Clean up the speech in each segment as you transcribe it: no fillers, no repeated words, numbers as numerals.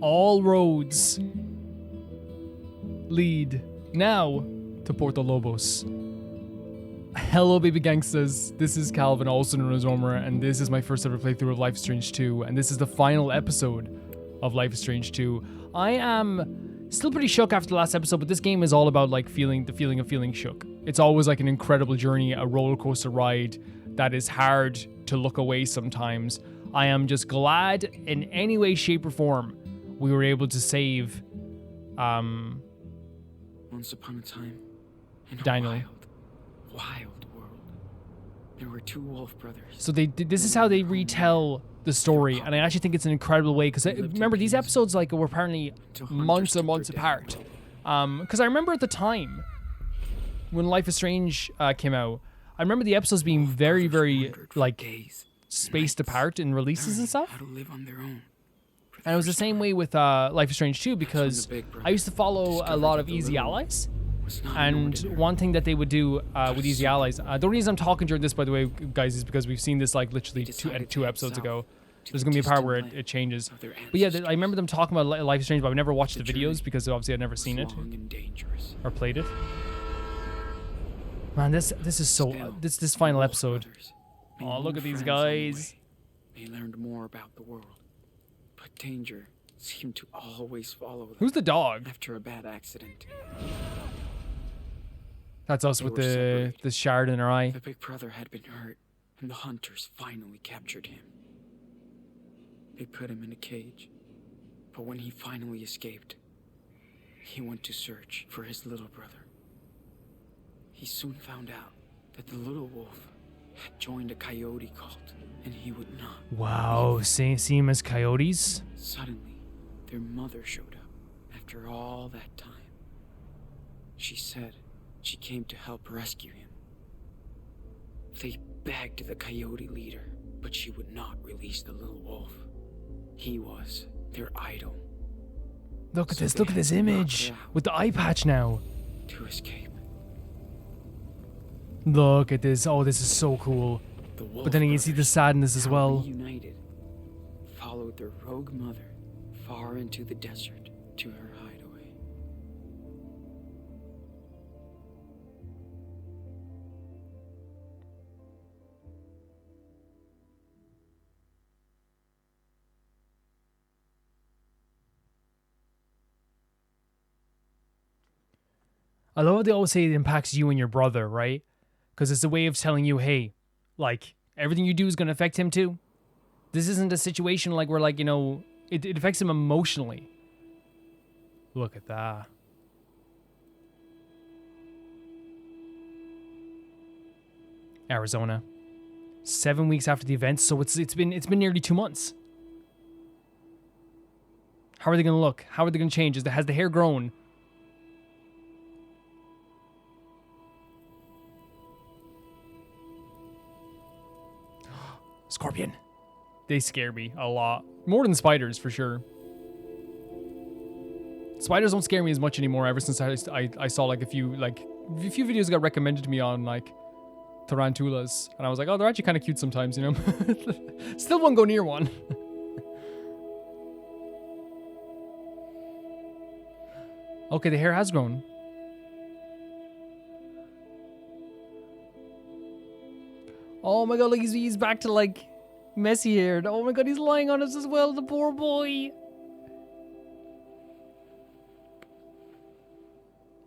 All roads lead now to Porto Lobos. Hello, baby gangsters. This is Calvin, also known as Omer, and this is my first ever playthrough of Life is Strange 2, and this is the final episode of Life is Strange 2. I am still pretty shook after the last episode, but this game is all about like the feeling of feeling shook. It's always like an incredible journey, a roller coaster ride that is hard to look away sometimes. I am just glad in any way, shape, or form we were able to save Once upon a time, in a Daniel. wild world, there were two wolf brothers. So this is how they retell the story, and I actually think it's an incredible way, because remember, these episodes like were apparently months and months apart. Because I remember at the time when Life is Strange came out, I remember the episodes being very, very like spaced apart in releases and stuff. How to live on their own. And it was the same way with Life is Strange 2, because I used to follow a lot of Easy Allies. And one thing that they would do with Easy Allies, the reason I'm talking during this, by the way, guys, is because we've seen this like literally two episodes ago. There's going to be a part where it changes. But yeah, I remember them talking about Life is Strange, but I never watched the videos because obviously I'd never seen it or played it. Man, this is so... This final episode. Oh, look at these guys. They learned more about the world. But danger seemed to always follow them. Who's the dog? After a bad accident. That's us with the shard in our eye. The big brother had been hurt, and the hunters finally captured him. They put him in a cage, but when he finally escaped, he went to search for his little brother. He soon found out that the little wolf had joined a coyote cult, and he would not. Wow, see him as coyotes? Suddenly, their mother showed up after all that time. She said she came to help rescue him. They begged the coyote leader, but she would not release the little wolf. He was their idol. Look at this image with the eye patch now. To escape. Look at this. Oh, this is so cool. But then you can see the sadness as well. Reunited, followed their rogue mother far into the desert to her hideaway. I love how they always say it impacts you and your brother, right? Because it's a way of telling you, hey, like, everything you do is going to affect him too. This isn't a situation like where, like, you know, it affects him emotionally. Look at that. Arizona. 7 weeks after the event, so it's been nearly 2 months. How are they going to look? How are they going to change? Has the hair grown? Scorpion. They scare me a lot. More than spiders, for sure. Spiders don't scare me as much anymore ever since I saw like a few videos got recommended to me on like tarantulas. And I was like, oh, they're actually kind of cute sometimes, you know? Still won't go near one. Okay, the hair has grown. Oh my god, look, he's back to like messy haired. Oh my god, he's lying on us as well, the poor boy.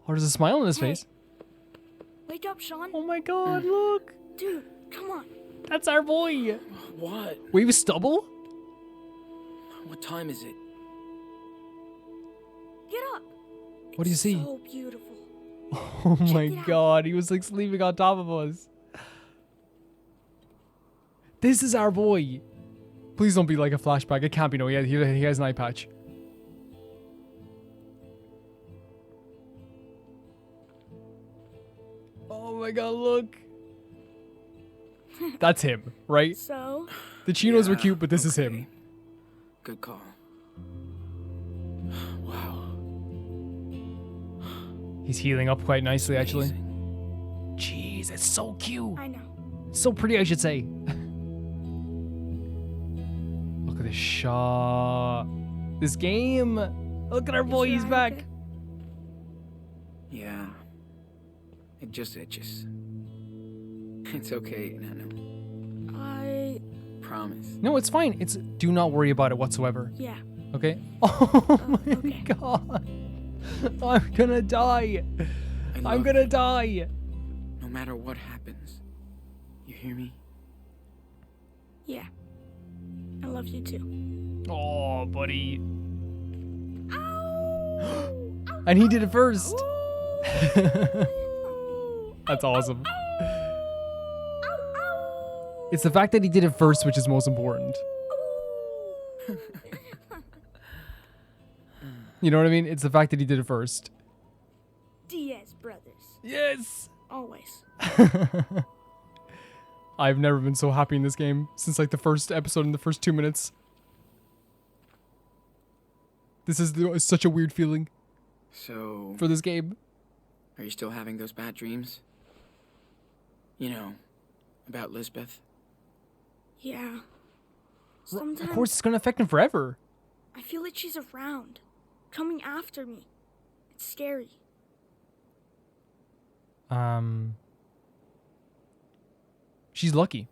Oh, there's a smile on his face. Wake up, Sean. Oh my god, look. Dude, come on. That's our boy. What? We have stubble? What time is it? Get up. What do you see? So beautiful. Oh my god, he was like sleeping on top of us. This is our boy. Please don't be like a flashback. It can't be. No, he has an eye patch. Oh my god, look. That's him, right? So? The chinos were cute, but this is him. Good call. Wow. He's healing up quite nicely, actually. Amazing. Jeez, it's so cute. I know. So pretty, I should say. Look at this shot. This game. Look at our boy, he's back. Okay? Yeah. It just itches. It's okay, Nano. Promise. No, it's fine. It's do not worry about it whatsoever. Yeah. Okay? Oh my okay. god. I'm gonna die. I'm gonna die. No matter what happens. You hear me? Yeah. I love you too. Oh, buddy. And he did it first. That's awesome. It's the fact that he did it first which is most important. You know what I mean? It's the fact that he did it first. Diaz brothers. Yes! Always. I've never been so happy in this game since like the first episode in the first 2 minutes. This is such a weird feeling So, for this game. are you still having those bad dreams? You know, about Lisbeth? Yeah. Sometimes Of course, it's gonna affect him forever. I feel like she's around, coming after me. It's scary. She's lucky.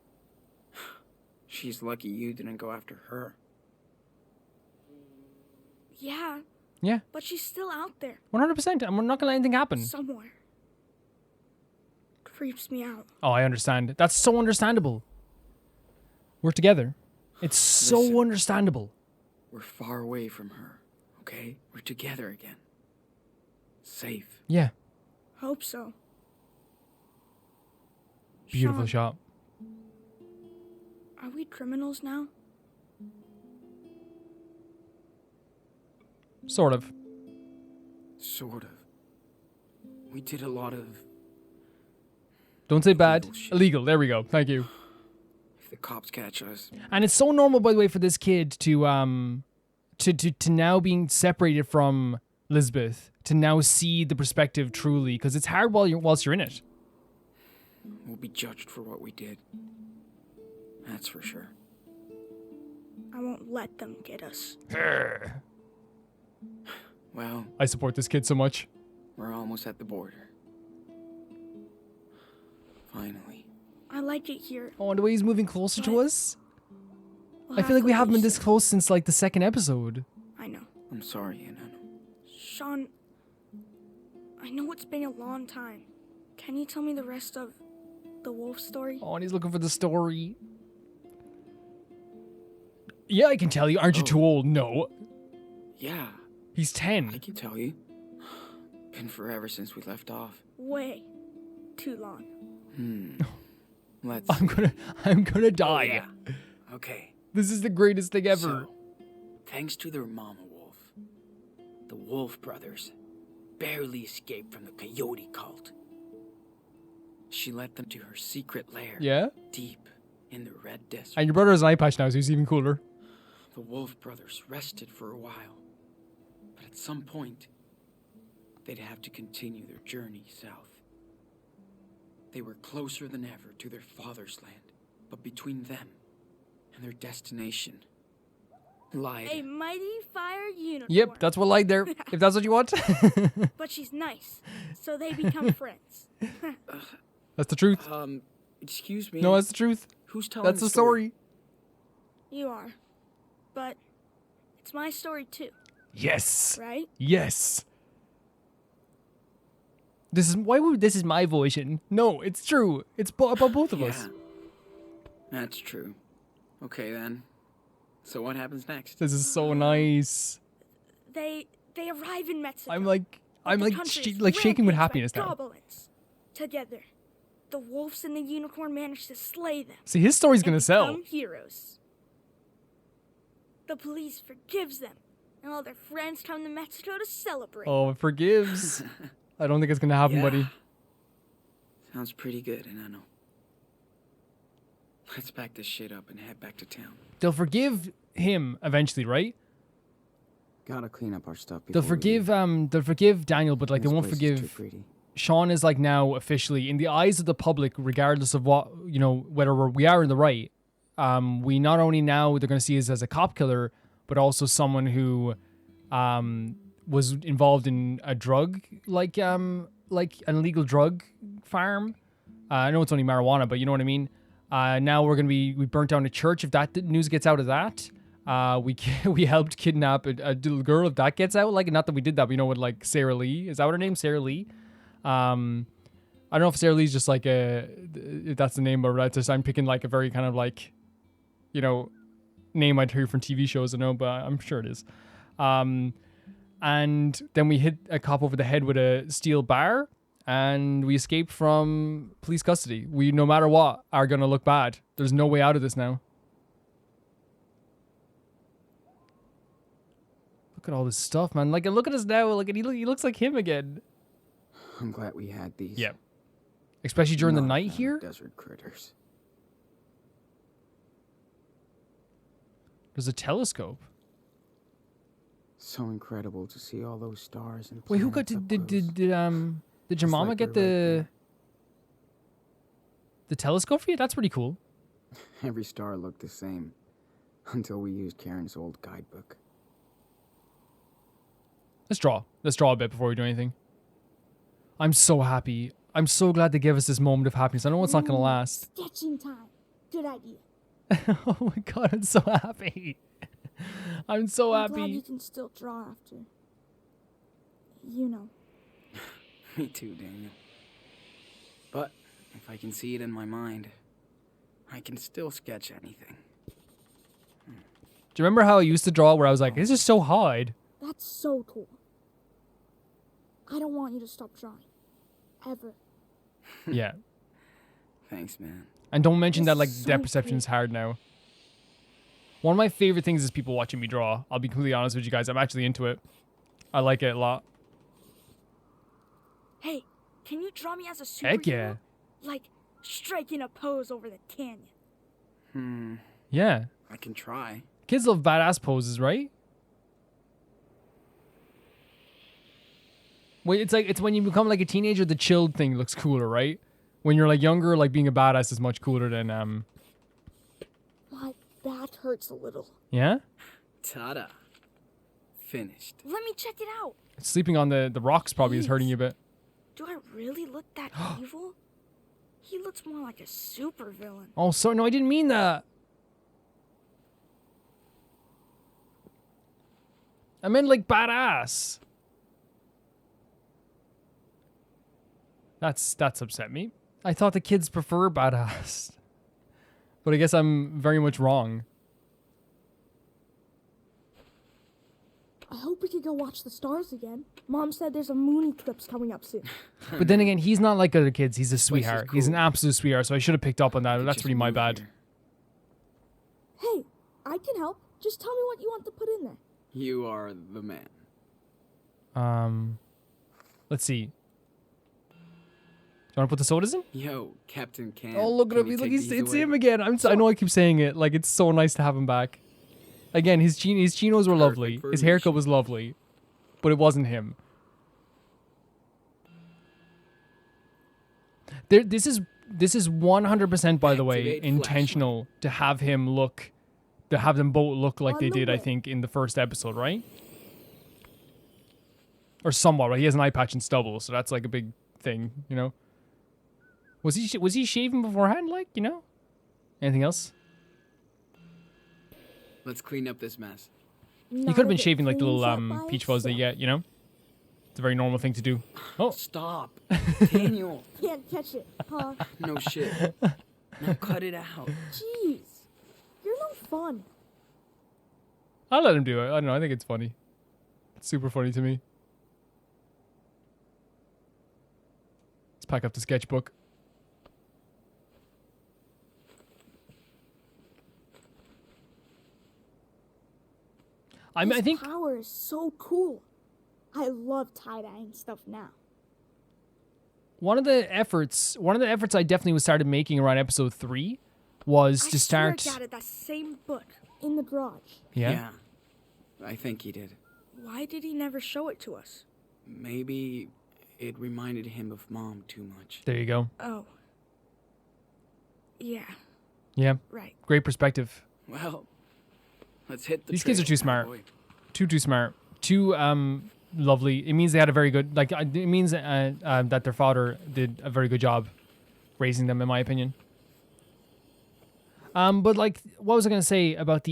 She's lucky you didn't go after her. Yeah, Yeah, but she's still out there, 100%. And we're not gonna let anything happen. somewhere. Creeps me out. Oh, I understand. That's so understandable. We're together. It's so Listen. understandable. We're far away from her, okay? We're together again. Safe. Yeah, Hope so. beautiful Sean, shot. Are we criminals now? Sort of. Sort of. We did a lot of... Don't say bad. Illegal shit. Illegal. There we go. Thank you. If the cops catch us... And it's so normal, by the way, for this kid to now being separated from Lisbeth, to now see the perspective truly, because it's hard whilst you're in it. We'll be judged for what we did. That's for sure. I won't let them get us. Well, I support this kid so much. we're almost at the border. Finally. I like it here. Oh, and the way he's moving closer to But- us. We'll I feel like we to haven't been lose this them. close since like the second episode. I know. I'm sorry, Nano. Sean, I know it's been a long time. Can you tell me the rest of the wolf story? Oh, and he's looking for the story. Yeah, I can tell you. Aren't you Oh. too old? No. Yeah, He's I 10. can tell you. Been forever since we left off. Way too long. Let's... I'm gonna die. Yeah. Okay. This is the greatest thing ever. So, thanks to their mama wolf, the Wolf brothers barely escaped from the coyote cult. She led them to her secret lair. Yeah? Deep in the Red Desert. And your brother has an eye patch now, so he's even cooler. The Wolf brothers rested for a while, but at some point, they'd have to continue their journey south. They were closer than ever to their father's land, but between them and their destination lied... A mighty fire unicorn. Yep, that's what lied there. If that's what you want. But she's nice, so they become friends. That's the truth. Excuse me. No, that's the truth. Who's telling That's the story. You are. But it's my story too, Yes. right? Yes. This is my version. No, it's true. It's about both of us. Yeah, that's true. Okay then. So what happens next? This is so nice. They arrive in Mexico. I'm like The country's shaking with rampaged by happiness now. goblins. Together, the wolves and the unicorn manage to slay them. See, his story's and gonna sell. become heroes. The police forgives them, and all their friends come to Mexico to celebrate. Oh, it forgives. I don't think it's gonna happen, Yeah. buddy. Sounds pretty good, and I know. Let's pack this shit up and head back to town. They'll forgive him eventually, right? Gotta clean up our stuff. They'll forgive Daniel, but like they won't Too forgive pretty. Sean. Is like now officially in the eyes of the public, regardless of what, you know, whether we are in the right. We not only now they're gonna see us as a cop killer, but also someone who was involved in a drug, like an illegal drug farm. I know it's only marijuana, but you know what I mean. Now we burnt down a church. If that news gets out of that, we helped kidnap a little girl. If that gets out, like, not that we did that, but you know what, like Sarah Lee, is that what her name? Sarah Lee. I don't know if Sarah Lee's just like if that's the name, or that's just, I'm picking like a very kind of like, you know, name I'd hear from TV shows. I know, but I'm sure it is. And then we hit a cop over the head with a steel bar. And we escaped from police custody. We, no matter what, are going to look bad. There's no way out of this now. Look at all this stuff, man. Like, look at us now. Like, he looks like him again. I'm glad we had these. Yeah. Especially during the Not night found here. Desert critters. There's a telescope. So incredible to see all those stars and Wait, who planets got up did close. your It's mama like get they're right the telescope for you? That's pretty cool. Every star looked the same until we used Karen's old guidebook. Let's draw a bit before we do anything. I'm so happy. I'm so glad they gave us this moment of happiness. I know it's not going to last. Sketching time. Good idea. Oh my god, I'm so happy. I'm so I'm glad happy. you can still draw after. You know. Me too, Daniel. But if I can see it in my mind, I can still sketch anything. Do you remember how I used to draw where I was like, this is so hard? That's so cool. I don't want you to stop drawing. Ever. Yeah. Thanks, man. And don't mention that, like, So depth perception cool. is hard now. One of my favorite things is people watching me draw. I'll be completely honest with you guys. I'm actually into it. I like it a lot. Hey, can you draw me as a superhero? Heck yeah. Like, striking a pose over the canyon. Yeah. I can try. Kids love badass poses, right? Wait, it's when you become like a teenager, the chilled thing looks cooler, right? When you're like younger, like being a badass is much cooler than My back hurts a little. yeah? Ta-da. Finished. Let me check it out. Sleeping on the rocks probably is hurting you a bit. Do I really look that evil? He looks more like a supervillain. Oh, so no, I didn't mean that. I meant like badass. That's upset me. I thought the kids prefer badass. But I guess I'm very much wrong. I hope we could go watch the stars again. Mom said there's a moon eclipse coming up soon. But then again, he's not like other kids. He's a place is sweetheart. He's an cool. absolute sweetheart, so I should have picked up on that. That's Just really my move bad. here. Hey, I can help. Just tell me what you want to put in there. You are the man. Let's see. Do you want to put the sodas in? Yo, Captain Can. Oh, look at can him. you Look, take it's these away? him again. I know I keep saying it. Like, it's so nice to have him back. Again, his chinos were lovely. Perfect for His a haircut mission. was lovely. But it wasn't him. This is 100%, by the way, Activate intentional to have them both look like On they the did, I way. think, in the first episode, right? Or somewhat, right? He has an eye patch and stubble, so that's like a big thing, you know? Was he shaving beforehand, like, you know? Anything else? Let's clean up this mess. He could have been shaving like the little peach fuzz they get, you know? It's a very normal thing to do. Oh, Stop. Daniel. Can't catch it, huh? No shit. Now cut it out. Jeez. You're no fun. I'll let him do it. I don't know. I think it's funny. It's super funny to me. Let's pack up the sketchbook. I This think power is so cool. I love tie-dyeing stuff now. one of the efforts I definitely started making around episode 3 was to start. I swear Dad had that same book in the garage. Yeah. I think he did. Why did he never show it to us? Maybe it reminded him of Mom too much. There you go. Oh. Yeah, Yeah. right. Great perspective. Well, let's hit the These kids are trail, too smart. cowboy. Too smart. Two, lovely. It means they had a very good, like, it means that their father did a very good job raising them, in my opinion. But like, what was I gonna say about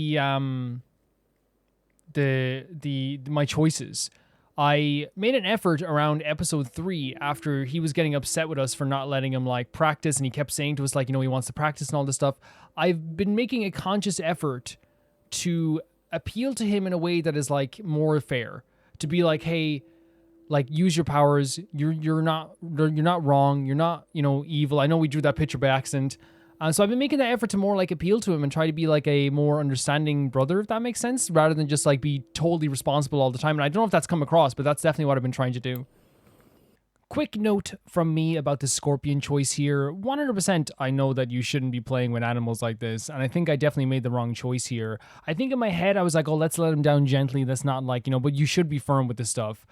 my choices? I made an effort around episode 3 after he was getting upset with us for not letting him like practice, and he kept saying to us like, he wants to practice and all this stuff. I've been making a conscious effort to appeal to him in a way that is like more fair. To be like, hey, like, use your powers. You're not wrong. You're not evil. I know we drew that picture by accident. So I've been making that effort to more like appeal to him and try to be like a more understanding brother, if that makes sense, rather than just like be totally responsible all the time. And I don't know if that's come across, but that's definitely what I've been trying to do. Quick note from me about the scorpion choice here. 100% I know that you shouldn't be playing with animals like this, and I think I definitely made the wrong choice here. I think in my head I was like, oh, let's let him down gently. That's not like, but you should be firm with this stuff.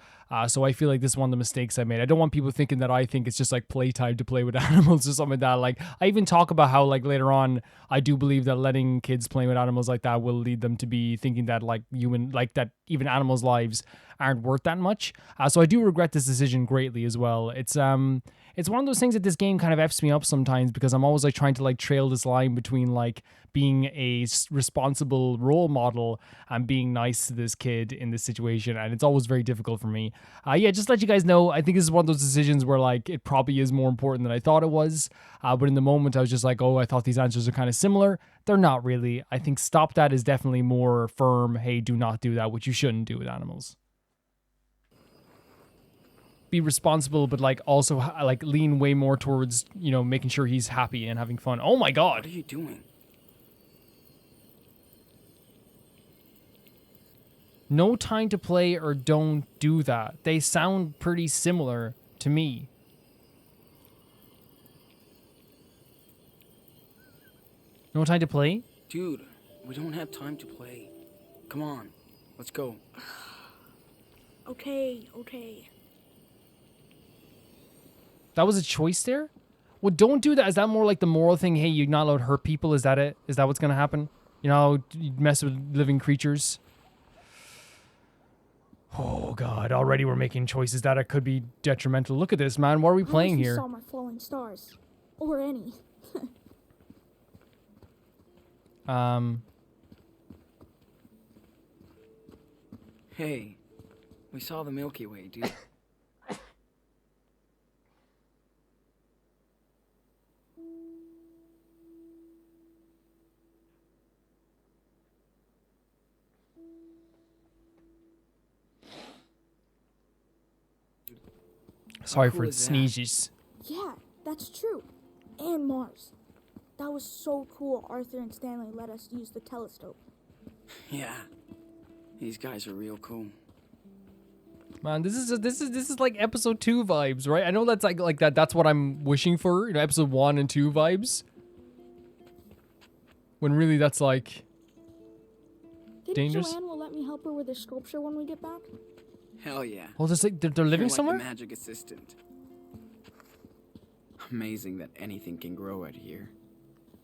So I feel like this is one of the mistakes I made. I don't want people thinking that I think it's just like playtime to play with animals or something like that. Like, I even talk about how like later on, I do believe that letting kids play with animals like that will lead them to be thinking that like that even animals' lives aren't worth that much. So I do regret this decision greatly as well. It's one of those things that this game kind of F's me up sometimes, because I'm always like trying to like trail this line between like being a responsible role model and being nice to this kid in this situation, and it's always very difficult for me. Just to let you guys know, I think this is one of those decisions where like it probably is more important than I thought it was, but in the moment I was just like, oh, I thought these answers are kind of similar. They're not really. I think stop that is definitely more firm, hey, do not do that, which you shouldn't do with animals. Be responsible, but like also like lean way more towards making sure he's happy and having fun. Oh my god, What are you doing? no time to play or don't do that. They sound pretty similar to me. No time to play? Dude, we don't have time to play. Come on, let's go. Okay. That was a choice there? Well, don't do that. Is that more like the moral thing? Hey, you're not allowed to hurt people. Is that it? Is that what's going to happen? You mess with living creatures. Oh, God. Already we're making choices that could be detrimental. Look at this, man. What are we playing here? I saw my falling stars. Or any. Hey, we saw the Milky Way, dude. Sorry cool for is that? sneezes. Yeah, that's true. And Mars. That was so cool Arthur and Stanley let us use the telescope. Yeah, these guys are real cool. Man, this is like episode 2 vibes, right? I know that's like that. That's what I'm wishing for, episode 1 and 2 vibes. When really that's like dangerous. Joanne will let me help her with the sculpture when we get back? Hell yeah. Well, just like they're You're living like somewhere. the magic assistant. Amazing that anything can grow out here.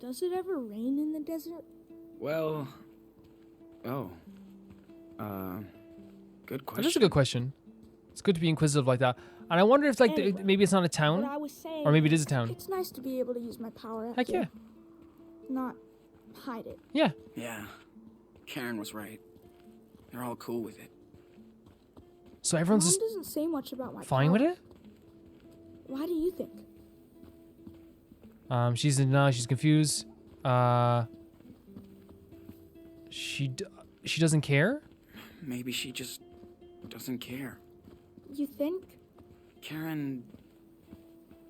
Does it ever rain in the desert? Well, good question. That's just a good question. It's good to be inquisitive like that. And I wonder if like Anyway, maybe it's not a What town, I was saying or maybe it is a town. It's nice to be able to use my power up Heck here. yeah, Not hide it. yeah. Yeah, Karen was right. They're all cool with it. So everyone's Mom just doesn't say much about my fine with power. it. Why do you think? She's confused. She doesn't care. Maybe she just doesn't care. You think? Karen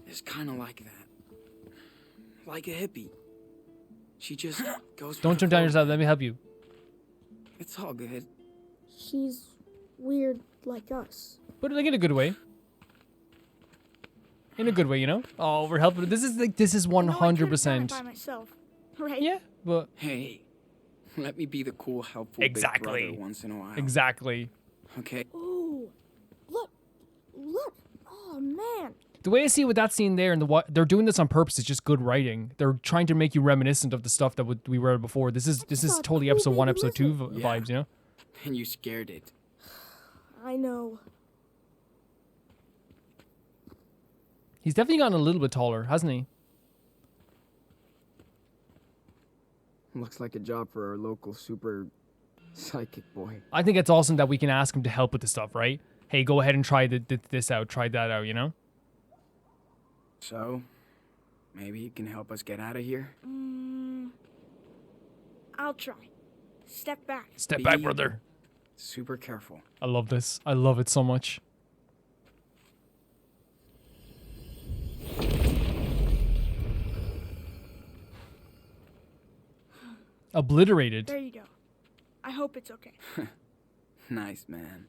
is kind of like that. Like a hippie. She just goes. Don't jump down yourself. Let me help you. It's all good. She's weird like us. But like in a good way. In a good way, Oh, we're helping. This is 100%. By myself, right? Yeah, but Hey, let me be the cool, helpful Exactly. big brother once in a while. exactly. Okay. Ooh, look! Oh man! The way I see with that scene there, and they're doing this on purpose. It's just good writing. They're trying to make you reminiscent of the stuff that we read before. This is saw a totally cool episode 1, baby episode 2 lizard. Yeah. vibes. And you scared it. I know. He's definitely gotten a little bit taller, hasn't he? Looks like a job for our local super psychic boy. I think it's awesome that we can ask him to help with the stuff, right? Hey, go ahead and try this out, try that out, you know? So, maybe he can help us get out of here? I'll try. Step back. Step back, brother. Super careful. I love this. I love it so much. Obliterated. There you go. I hope it's okay. Nice, man.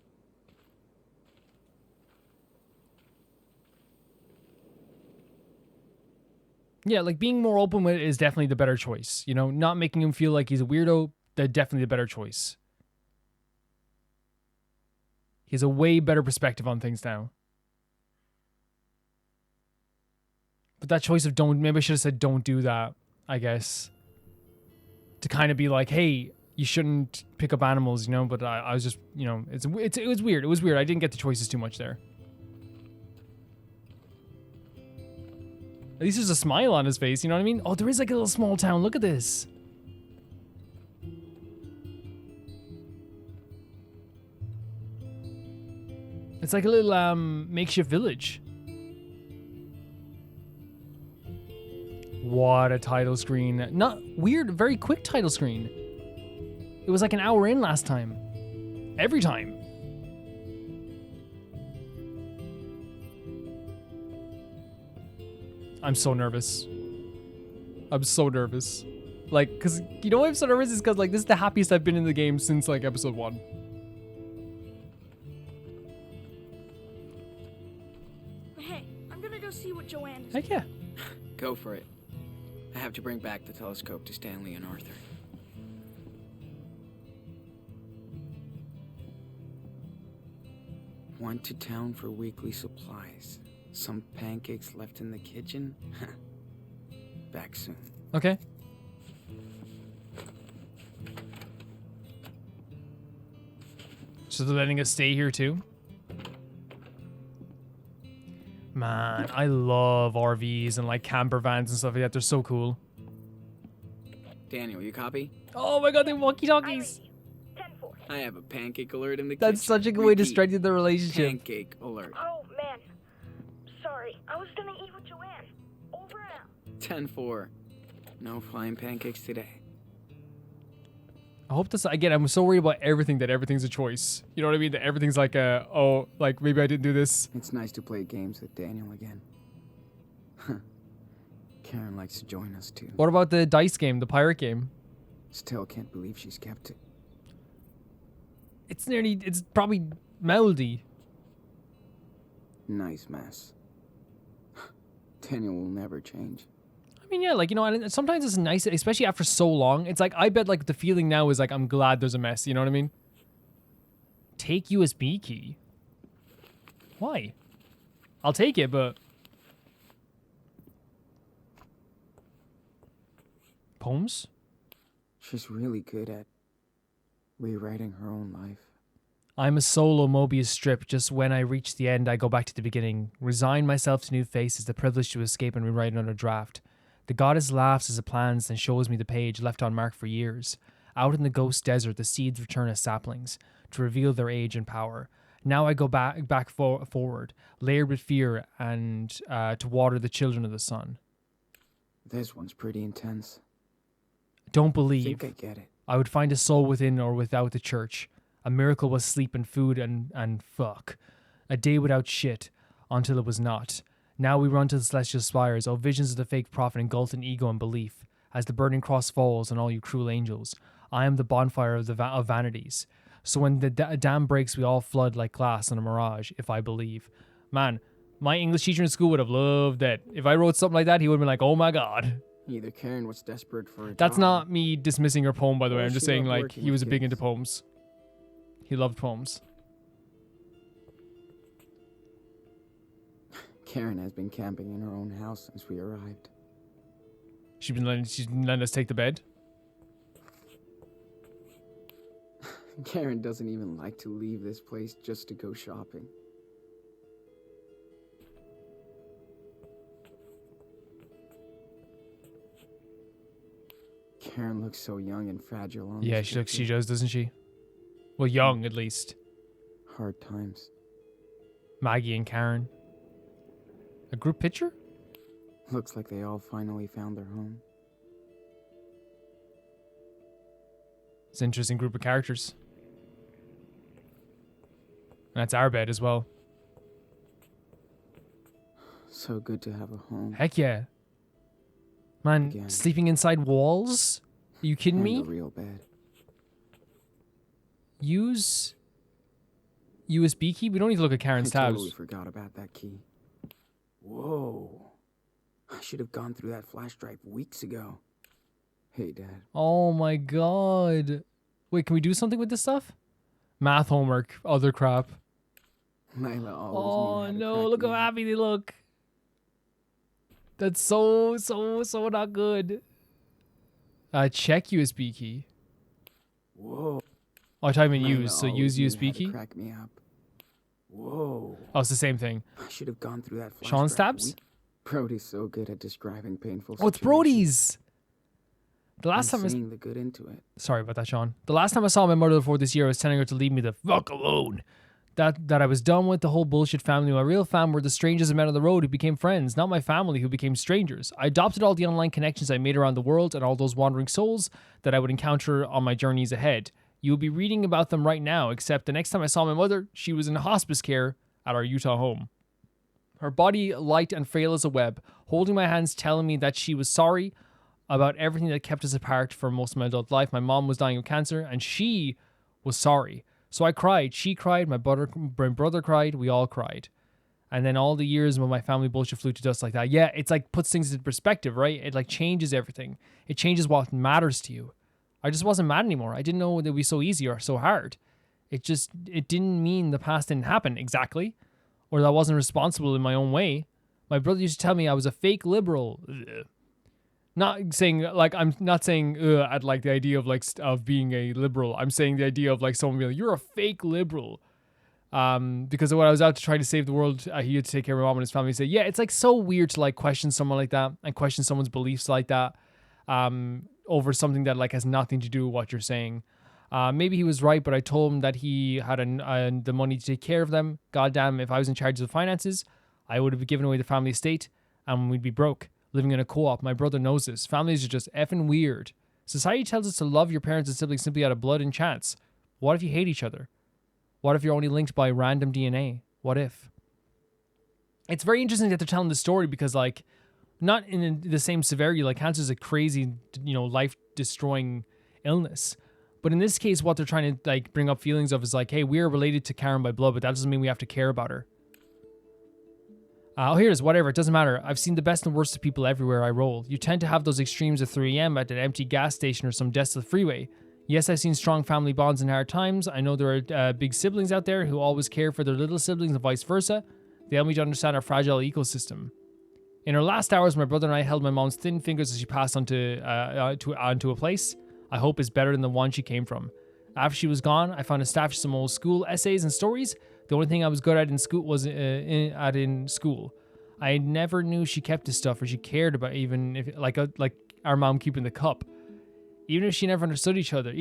Yeah, like being more open with it is definitely the better choice. You know, not making him feel like he's a weirdo, they're definitely the better choice. He has a way better perspective on things now. But that choice of maybe I should have said don't do that, I guess. To kind of be like, hey, you shouldn't pick up animals, you know, but I was just, you know, it was weird. It was weird. I didn't get the choices too much there. At least there's a smile on his face, you know what I mean? Oh, there is like a little small town. Look at this. It's like a little makeshift village. What a title screen. Not weird, very quick title screen. It was like an hour in last time. Every time. I'm so nervous. I'm so nervous. Like, because, you know why I'm so nervous? Is because, like, this is the happiest I've been in the game since, like, episode 1. Hey, I'm gonna go see what Joanne is. Heck yeah. Go for it. I have to bring back the telescope to Stanley and Arthur. Went to town for weekly supplies. Some pancakes left in the kitchen? Back soon. Okay. So they're letting us stay here too? Man, I love RVs and like camper vans and stuff like that. They're so cool. Daniel, you copy? Oh my god, they walkie-talkies. I have a pancake alert in the That's kitchen. such a good way to Repeat. strengthen the relationship. Pancake alert. Oh, man. Sorry, I was gonna eat with Joanne. Over and out. 10-4. No flying pancakes today. I hope this, again, I'm so worried about everything that everything's a choice. You know what I mean? That everything's like a, oh, like maybe I didn't do this. It's nice to play games with Daniel again. Karen likes to join us too. What about the dice game, the pirate game? Still can't believe she's kept it. It's probably mouldy. Nice mess. Daniel will never change. I mean, yeah, like, you know, and sometimes it's nice, especially after so long. It's like, I bet, like, the feeling now is, like, I'm glad there's a mess. You know what I mean? Take USB key. Why? I'll take it, but... Poems? She's really good at rewriting her own life. I'm a solo Mobius strip. Just when I reach the end, I go back to the beginning. Resign myself to new faces, the privilege to escape and rewrite another draft. The goddess laughs as it plans and shows me the page left unmarked for years. Out in the ghost desert, the seeds return as saplings to reveal their age and power. Now I go forward, layered with fear, and to water the children of the sun. This one's pretty intense. Don't I believe think I get it. I would find a soul within or without the church. A miracle was sleep and food and fuck. A day without shit, until it was not. Now we run to the celestial spires, oh visions of the fake prophet engulfed in ego and belief. As the burning cross falls on all you cruel angels, I am the bonfire of of vanities. So when the dam breaks, we all flood like glass in a mirage, if I believe. Man, my English teacher in school would have loved that. If I wrote something like that, he would have been like, oh my god. Either Karen was desperate for a That's job, not me dismissing her poem, by the way. or I'm just she saying, loved like, working he was with big kids. into poems. He loved poems. Karen has been camping in her own house since we arrived. She's been letting us take the bed. Karen doesn't even like to leave this place just to go shopping. Karen looks so young and fragile on Yeah, this she picture. does, doesn't she? Well, young at least. Hard times. Maggie and Karen. A group picture? Looks like they all finally found their home. It's an interesting group of characters. And that's our bed as well. So good to have a home. Heck yeah. Man, Again. sleeping inside walls? Are you kidding And me? a real bed. Use USB key? We don't need to look at Karen's I tabs. totally forgot about that key. Whoa. I should have gone through that flash drive weeks ago. Hey, Dad. Oh my god. Wait, can we do something with this stuff? Math homework, other crap. Layla always knew Oh how to no, crack look me how up. happy they look. That's so not good. Check USB key. Whoa. Oh, I thought you meant Layla use, so always use knew USB how to key? crack me up. Whoa. Oh, it's the same thing. I should have gone through that flash Sean's drive tabs? Brody's so good at describing painful Oh, it's situations. Brody's! The last I'm time seeing the good into it. Sorry about that, Sean. The last time I saw my mother before this year, I was telling her to leave me the fuck alone. That I was done with the whole bullshit family. My real fam were the strangers I met on the road who became friends, not my family who became strangers. I adopted all the online connections I made around the world and all those wandering souls that I would encounter on my journeys ahead. You will be reading about them right now, except the next time I saw my mother, she was in hospice care at our Utah home. Her body light and frail as a web, holding my hands, telling me that she was sorry about everything that kept us apart for most of my adult life. My mom was dying of cancer, and she was sorry. So I cried. She cried. My brother cried. We all cried. And then all the years when my family bullshit flew to dust like that, yeah, it's like puts things into perspective, right? It like changes everything. It changes what matters to you. I just wasn't mad anymore. I didn't know that it would be so easy or so hard. It didn't mean the past didn't happen exactly, or that I wasn't responsible in my own way. My brother used to tell me I was a fake liberal. Ugh. Not saying like I'm not saying I'd like the idea of like of being a liberal. I'm saying the idea of like someone being like, you're a fake liberal. Because when I was out to try to save the world, he had to take care of my mom and his family. Say, yeah, it's like so weird to like question someone like that and question someone's beliefs like that, over something that like has nothing to do with what you're saying. Maybe he was right, but I told him that he had the money to take care of them. Goddamn, if I was in charge of the finances, I would have given away the family estate and we'd be broke, living in a co-op. My brother knows this. Families are just effing weird. Society tells us to love your parents and siblings simply out of blood and chance. What if you hate each other? What if you're only linked by random DNA? What if? It's very interesting that they're telling the story because, like, not in the same severity. Like, cancer is a crazy, life-destroying illness. But in this case, what they're trying to, like, bring up feelings of is like, hey, we're related to Karen by blood, but that doesn't mean we have to care about her. Here it is, whatever, it doesn't matter. I've seen the best and worst of people everywhere I roll. You tend to have those extremes at 3 a.m. at an empty gas station or some desolate freeway. Yes, I've seen strong family bonds in hard times. I know there are big siblings out there who always care for their little siblings and vice versa. They help me to understand our fragile ecosystem. In her last hours, my brother and I held my mom's thin fingers as she passed onto a place I hope is better than the one she came from. After she was gone, I found a stash of some old school essays and stories. The only thing I was good at in school was in school. I never knew she kept this stuff or she cared about, even if like our mom keeping the cup. Even if we never understood each other,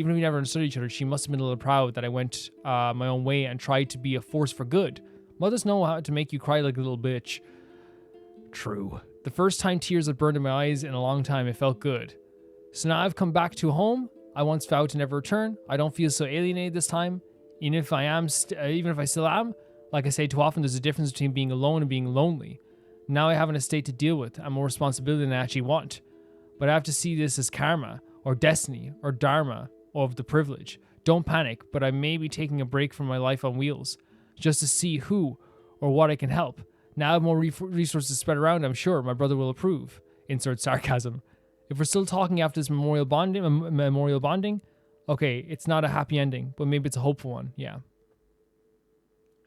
she must have been a little proud that I went my own way and tried to be a force for good. Mothers know how to make you cry like a little bitch. True. The first time tears had burned in my eyes in a long time, it felt good. So now I've come back to a home I once vowed to never return. I don't feel so alienated this time. Even if I still am, like I say too often, there's a difference between being alone and being lonely. Now I have an estate to deal with and more responsibility than I actually want. But I have to see this as karma, or destiny, or dharma, or of the privilege. Don't panic, but I may be taking a break from my life on wheels, just to see who or what I can help. Now I have more resources spread around, I'm sure my brother will approve. Insert sarcasm. If we're still talking after this memorial bonding, okay, it's not a happy ending, but maybe it's a hopeful one, yeah.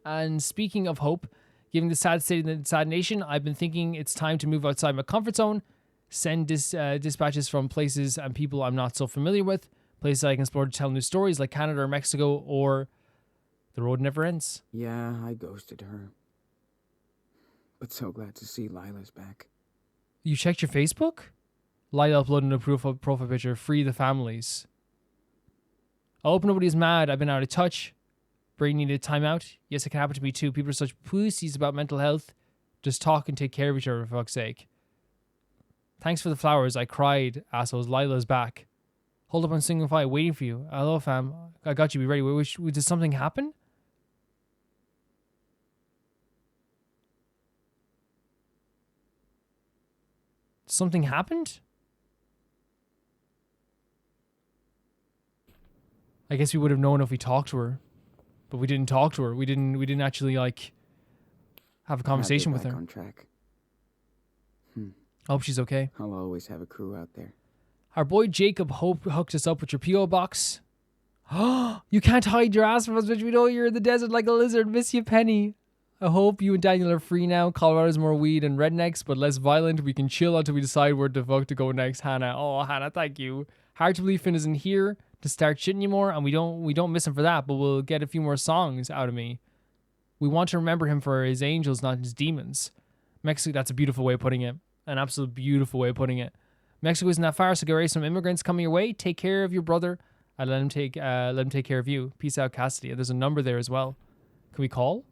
And speaking of hope, given the sad state of the sad nation, I've been thinking it's time to move outside my comfort zone, send dispatches from places and people I'm not so familiar with, Places I can explore to tell new stories like Canada or Mexico, or the road never ends. Yeah, I ghosted her. But so glad to see Lila's back. You checked your Facebook? Lila uploaded a profile picture. Free the families. I hope nobody's mad. I've been out of touch. Brain needed time out. Yes, it can happen to me too. People are such pussies about mental health. Just talk and take care of each other, for fuck's sake. Thanks for the flowers. I cried, assholes. Lila's back. Hold up on single file, waiting for you. Hello, fam. I got you. Be ready. Did something happen? Something happened? I guess we would have known if we talked to her, but we didn't talk to her. We didn't actually like have a conversation with her. On track. I hope she's okay. I'll always have a crew out there. Our boy Jacob hooked us up with your P.O. box. Oh, you can't hide your ass from us, bitch. We know you're in the desert like a lizard. Miss you, Penny. I hope you and Daniel are free now. Colorado's more weed and rednecks, but less violent. We can chill until we decide where the fuck to go next, Hannah. Oh, Hannah, thank you. Hard to believe Finn isn't here to start shitting you more, and we don't miss him for that, but we'll get a few more songs out of me. We want to remember him for his angels, not his demons. Mexico, that's a beautiful way of putting it. An absolute beautiful way of putting it. Mexico isn't that far, so get ready. Some immigrants coming your way. Take care of your brother. And let him take care of you. Peace out, Cassidy. There's a number there as well. Can we call?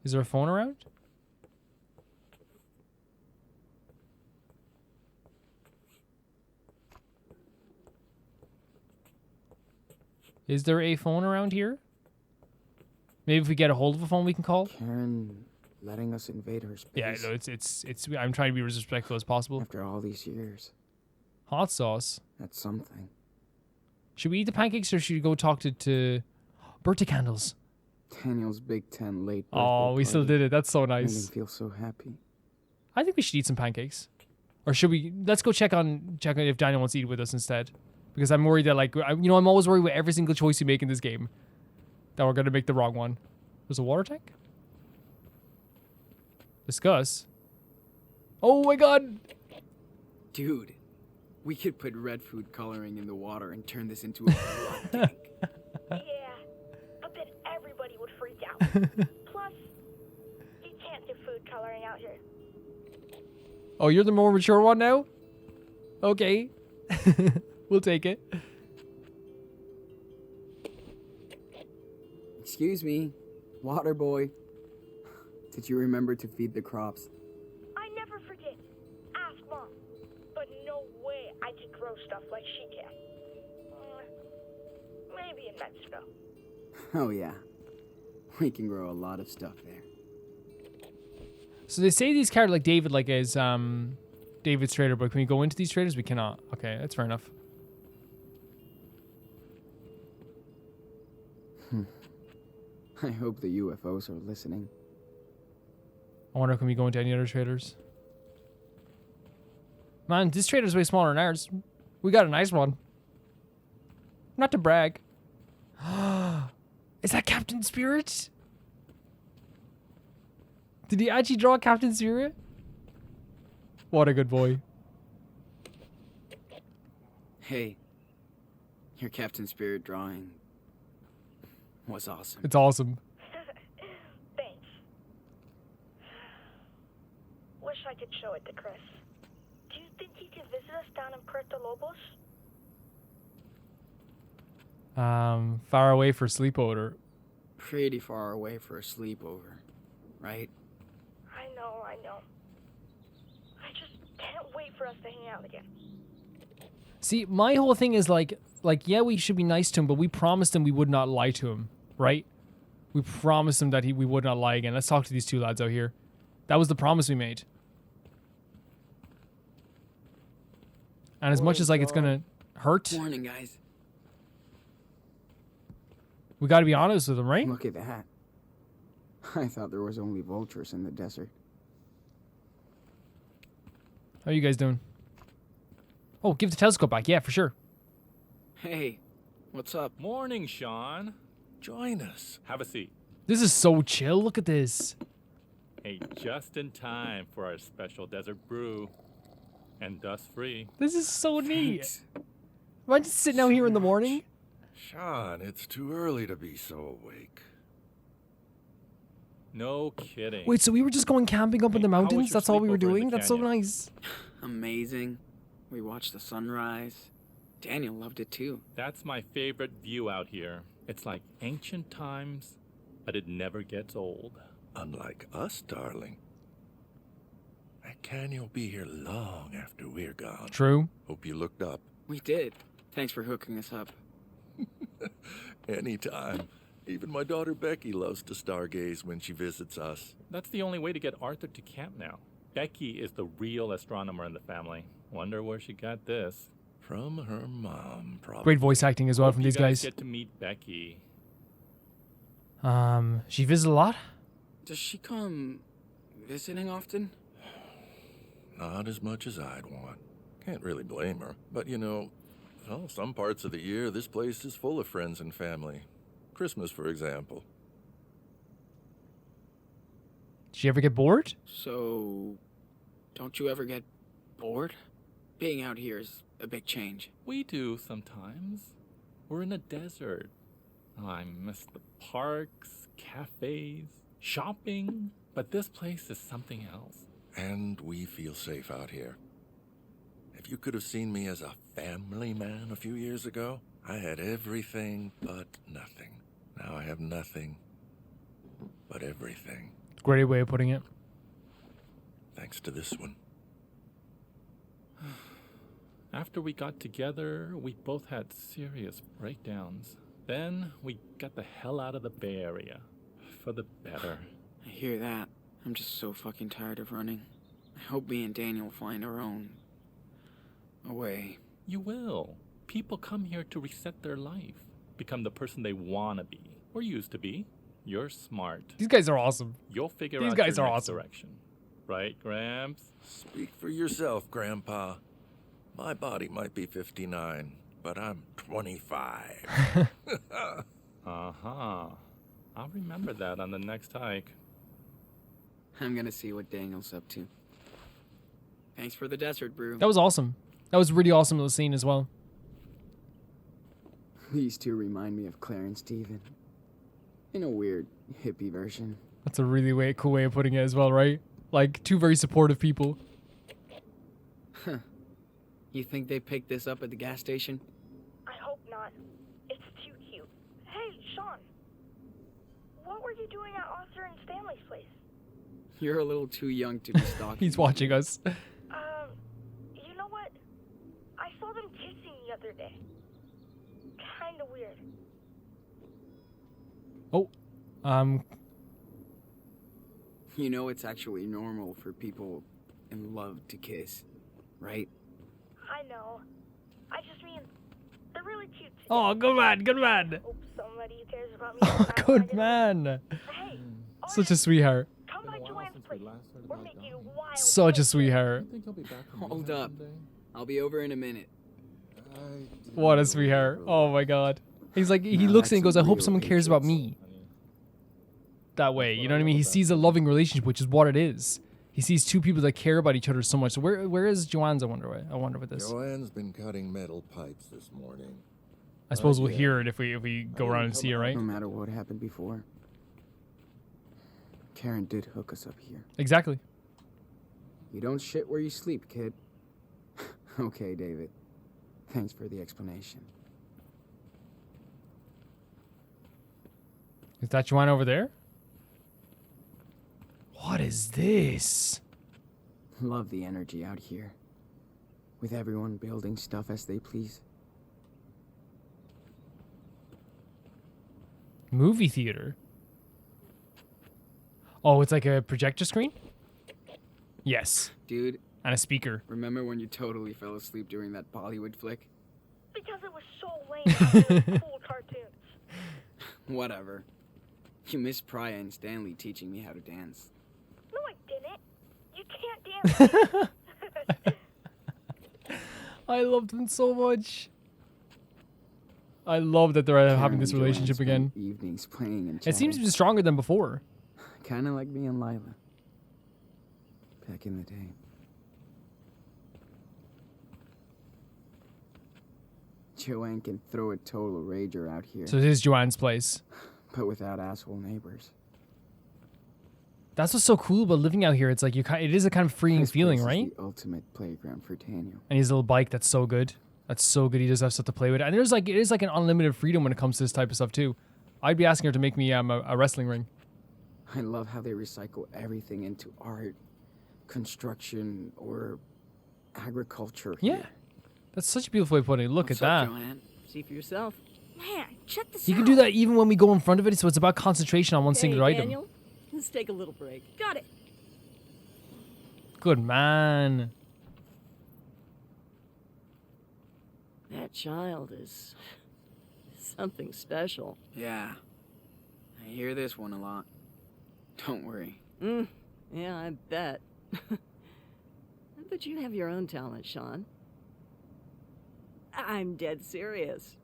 Is there a phone around? Is there a phone around here? Maybe if we get a hold of a phone, we can call. Karen letting us invade her space. Yeah, no, it's. I'm trying to be as respectful as possible. After all these years. Hot sauce. That's something. Should we eat the pancakes or should we go talk to birthday candles? Daniel's Big 10 late birthday Oh, we still party. did it. That's so Made nice. him feel so happy. I think we should eat some pancakes. Or should we? Let's go check on if Daniel wants to eat with us instead. Because I'm worried that I'm always worried with every single choice you make in this game that we're gonna make the wrong one. There's a water tank. Discuss. Oh my god. Dude, we could put red food coloring in the water and turn this into a blood tank. Yeah, but then everybody would freak out. Plus, you can't do food coloring out here. Oh, you're the more mature one now? Okay. We'll take it. Excuse me, water boy. Did you remember to feed the crops? I never forget. Ask Mom. But no way I can grow stuff like she can. Maybe in Mexico. Oh yeah, we can grow a lot of stuff there. So they say these characters like David is David's trader, but can we go into these traders? We cannot. Okay, that's fair enough. I hope the UFOs are listening. I wonder can we go into any other traders? Man, this trader's way smaller than ours. We got a nice one. Not to brag. Is that Captain Spirit? Did he actually draw Captain Spirit? What a good boy. Hey, your Captain Spirit drawing was awesome. It's awesome. Thanks. Wish I could show it to Chris. Do you think he can visit us down in Puerto Lobos? Far away for sleepover. Pretty far away for a sleepover, right? I know. I just can't wait for us to hang out again. See, my whole thing is yeah, we should be nice to him, but we promised him we would not lie to him, right? We promised him that we would not lie again. Let's talk to these two lads out here. That was the promise we made. And as much as it's gonna hurt, Morning, guys. we gotta be honest with them, right? Look at that. I thought there was only vultures in the desert. How are you guys doing? Oh, give the telescope back. Yeah, for sure. Hey, what's up? Morning, Sean. Join us. Have a seat. This is so chill. Look at this. Hey, just in time for our special desert brew. And dust free. This is so neat. Thanks. Am I just sitting out here in the morning? Sean, it's too early to be so awake. No kidding. Wait, so we were just going camping up in the How was mountains? your That's all we were sleepover in the doing? That's so canyon? nice. Amazing. We watched the sunrise. Daniel loved it too. That's my favorite view out here. It's like ancient times, but it never gets old. Unlike us, darling. That canyon will be here long after we're gone. True. Hope you looked up. We did. Thanks for hooking us up. Anytime. Even my daughter Becky loves to stargaze when she visits us. That's the only way to get Arthur to camp now. Becky is the real astronomer in the family. Wonder where she got this. From her mom, probably. Great voice acting as well Hope from you these guys. get to meet Becky. She visits a lot? Does she come visiting often? Not as much as I'd want. Can't really blame her. But you know, well, some parts of the year, this place is full of friends and family. Christmas, for example. Did you ever get bored? So, don't you ever get bored? Being out here is a big change. We do sometimes. We're in a desert. I miss the parks, cafes, shopping. But this place is something else. And we feel safe out here. If you could have seen me as a family man a few years ago, I had everything but nothing. Now I have nothing but everything. Great way of putting it. Thanks to this one. After we got together, we both had serious breakdowns. Then we got the hell out of the Bay Area. For the better. I hear that. I'm just so fucking tired of running. I hope me and Daniel find our own way. You will. People come here to reset their life. Become the person they want to be. Or used to be. You're smart. These guys are awesome. You'll figure These out guys your are next awesome. direction. Right, Gramps? Speak for yourself, Grandpa. My body might be 59, but I'm 25. Uh-huh. I'll remember that on the next hike. I'm gonna see what Daniel's up to. Thanks for the desert brew. That was awesome. That was really awesome little scene as well. These two remind me of Claire and Steven. In a weird, hippie version. That's a really cool way of putting it as well, right? Like, two very supportive people. You think they picked this up at the gas station? I hope not. It's too cute. Hey, Sean. What were you doing at Arthur and Stanley's place? You're a little too young to be stalking. He's watching us. You know what? I saw them kissing the other day. Kinda weird. Oh. You know it's actually normal for people in love to kiss, right? I know. I just mean, they're really cute. Oh, good man, good man. Hope somebody who cares about me. Oh, good man. Hey, Such a sweetheart. come by Joanne's place. We're making it wild. Such a sweetheart. Hold up. I'll be over in a minute. What a sweetheart. Oh my god. He's like, he Now looks and he that's goes, I hope real someone cares about patience. me. That way, you know what I mean? He sees a loving relationship, which is what it is. He sees two people that care about each other so much. So where is Joanne's, I wonder with this. Joanne's been cutting metal pipes this morning. I suppose we'll yeah. hear it if we go around and see her, right? No matter what happened before, Karen did hook us up here. Exactly. You don't shit where you sleep, kid. Okay, David. Thanks for the explanation. Is that Joanne over there? What is this? Love the energy out here. With everyone building stuff as they please. Movie theater. Oh, it's like a projector screen? Yes. Dude, And a speaker. remember when you totally fell asleep during that Bollywood flick? Because it was so lame. It was cool cartoons. Whatever. You missed Priya and Stanley teaching me how to dance. No, I didn't. You can't dance. I love them so much. I love that they're having this Karen and Joanne relationship spent again. Evenings playing and It seems to chatting. be stronger than before. Kind of like me and Lila. Back in the day. Joanne can throw a total rager out here, So this is Joanne's place. but without asshole neighbors. That's what's so cool about living out here. It's like it is a kind of freeing This feeling, place is right? the ultimate playground for Daniel. And his little bike, that's so good. That's so good. He does have stuff to play with. And it is like an unlimited freedom when it comes to this type of stuff too. I'd be asking her to make me a wrestling ring. I love how they recycle everything into art, construction, or agriculture. Yeah. here. That's such a beautiful way of putting it. Look What's at up, that. Joanne? See for yourself. Man, check this You out. can do that even when we go in front of it, so it's about concentration on one singular item. Daniel, let's take a little break. Got it. Good man. That child is something special. Yeah. I hear this one a lot. Don't worry. Yeah, I bet. But you have your own talent, Sean. I'm dead serious.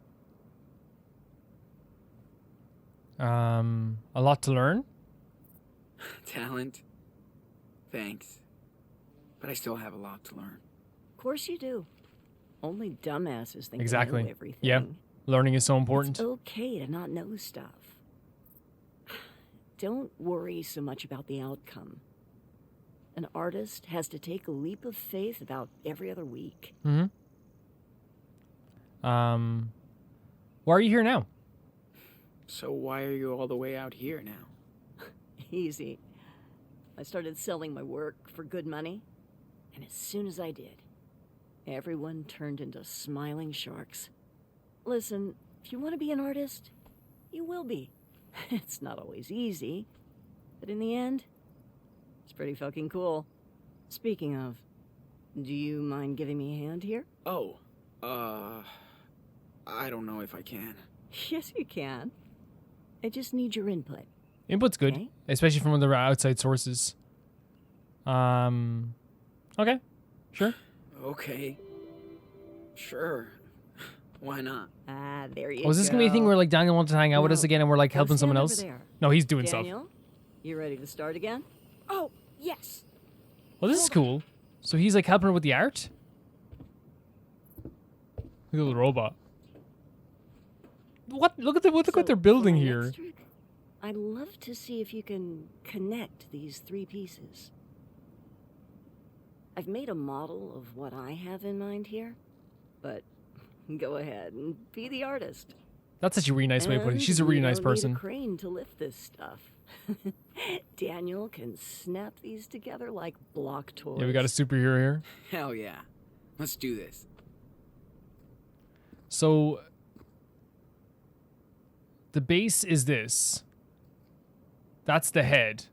A lot to learn. Talent? Thanks. But I still have a lot to learn. Of course you do. Only dumbasses think Exactly. they know everything. Yeah. Learning is so important. It's okay to not know stuff. Don't worry so much about the outcome. An artist has to take a leap of faith about every other week. Why are you here now? So why are you all the way out here now? Easy. I started selling my work for good money, and as soon as I did, everyone turned into smiling sharks. Listen, if you want to be an artist, you will be. It's not always easy, but in the end, it's pretty fucking cool. Speaking of, do you mind giving me a hand here? Oh, I don't know if I can. Yes, you can. I just need your input. Input's good, Okay. especially from other outside sources. Okay, sure. Okay. Sure. Why not? Ah, there you go. Oh, is this gonna be a thing where like Daniel wants to hang out with us Well, again and we're like Go helping stand someone over else? there. No, he's doing stuff. Daniel, you ready to start again? Oh, yes. Well, this is cool. So he's like helping her with the art? Look at the robot. What? Look at what they're building for my here. next trick, I'd love to see if you can connect these three pieces. I've made a model of what I have in mind here, but go ahead and be the artist. That's such a really nice way of putting it. And She's a really you nice don't need person. a crane to lift this stuff. Daniel can snap these together like block toys. Yeah, we got a superhero here. Hell yeah. Let's do this. So the base is this. That's the head.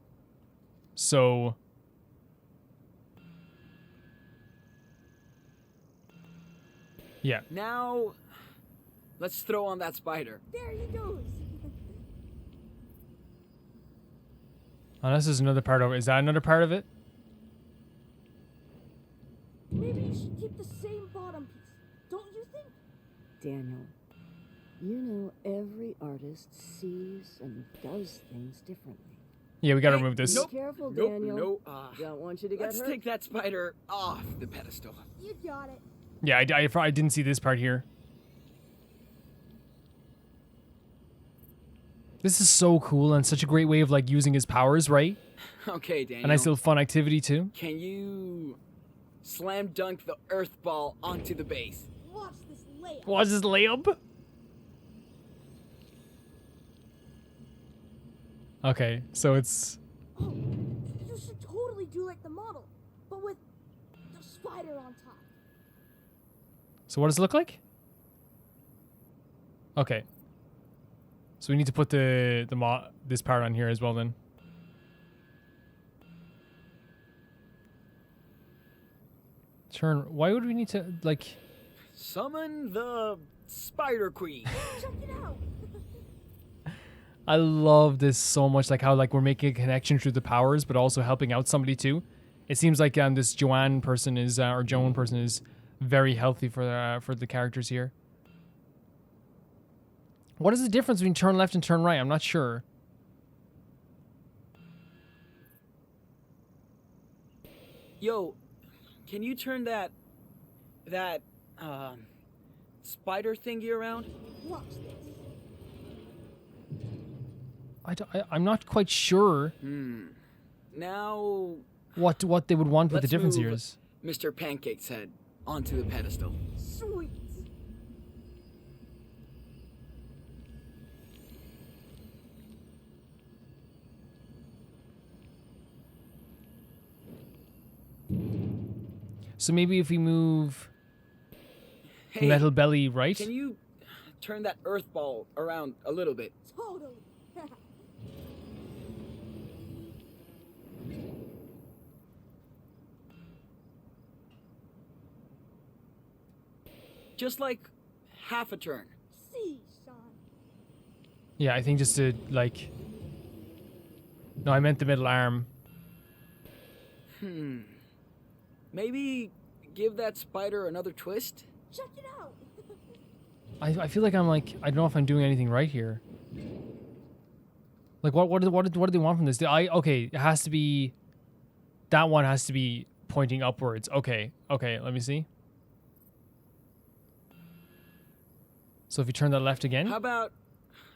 So yeah. Now, let's throw on that spider. There he goes. Oh, this is another part of it. Is that another part of it? Maybe you should keep the same bottom piece. Don't you think? Daniel, you know every artist sees and does things differently. Yeah, we gotta Hey, remove this. nope. Be careful, Nope, Daniel. no. Don't want you to get Let's hurt. take that spider off the pedestal. You got it. Yeah, I didn't see this part here. This is so cool and such a great way of like using his powers, right? Okay, Daniel. A nice little fun activity too. Can you slam dunk the earth ball onto the base? Watch this layup. Watch this layup. Okay, so it's Oh, you should totally do like the model, but with the spider on top. so what does it look like? Okay. So we need to put this part on here as well then. Turn. Why would we need to like? Summon the Spider Queen. Check it out. I love this so much. Like how like we're making a connection through the powers, but also helping out somebody too. It seems like this Joanne person is or Joan person is very healthy for the characters here. What is the difference between turn left and turn right? I'm not sure. Yo, can you turn that spider thingy around? Watch this. I'm not quite sure Now, what they would want with the let's difference move here is. Mr. Pancake's head onto the pedestal. Sweet. So maybe if we move Hey, Metal Belly right. can you turn that earth ball around a little bit? Totally. Just like half a turn. See, Sean. Yeah, I think just to like. No, I meant the middle arm. Maybe give that spider another twist? Check it out. I feel like I'm like I don't know if I'm doing anything right here. Like what do they want from this? Okay, it has to be. That one has to be pointing upwards. Okay, let me see. So if you turn that left again, How about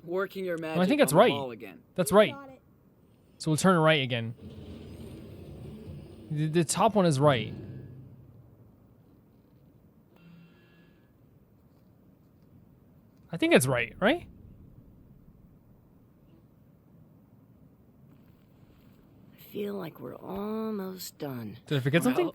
working your magic I think that's on the right. ball again? that's You right. got it. So we'll turn it right again. The top one is right. I think it's right? I feel like we're almost done. Did I forget something? Well,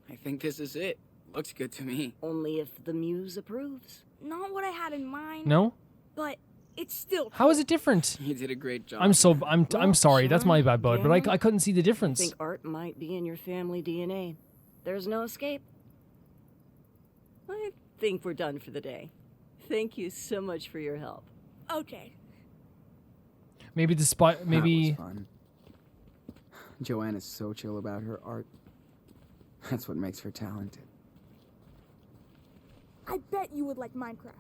I think this is it. Looks good to me. Only if the muse approves. Not what I had in mind. No? But it's still. How is it different? You did a great job. I'm Well, sorry. That's my Sean, bad, bud. But Daniel, I couldn't see the I difference. think art might be in your family DNA. There's no escape. I think we're done for the day. Thank you so much for your help. Okay. Maybe the spot. Maybe. That was fun. Joanne is so chill about her art. That's what makes her talented. I bet you would like Minecraft.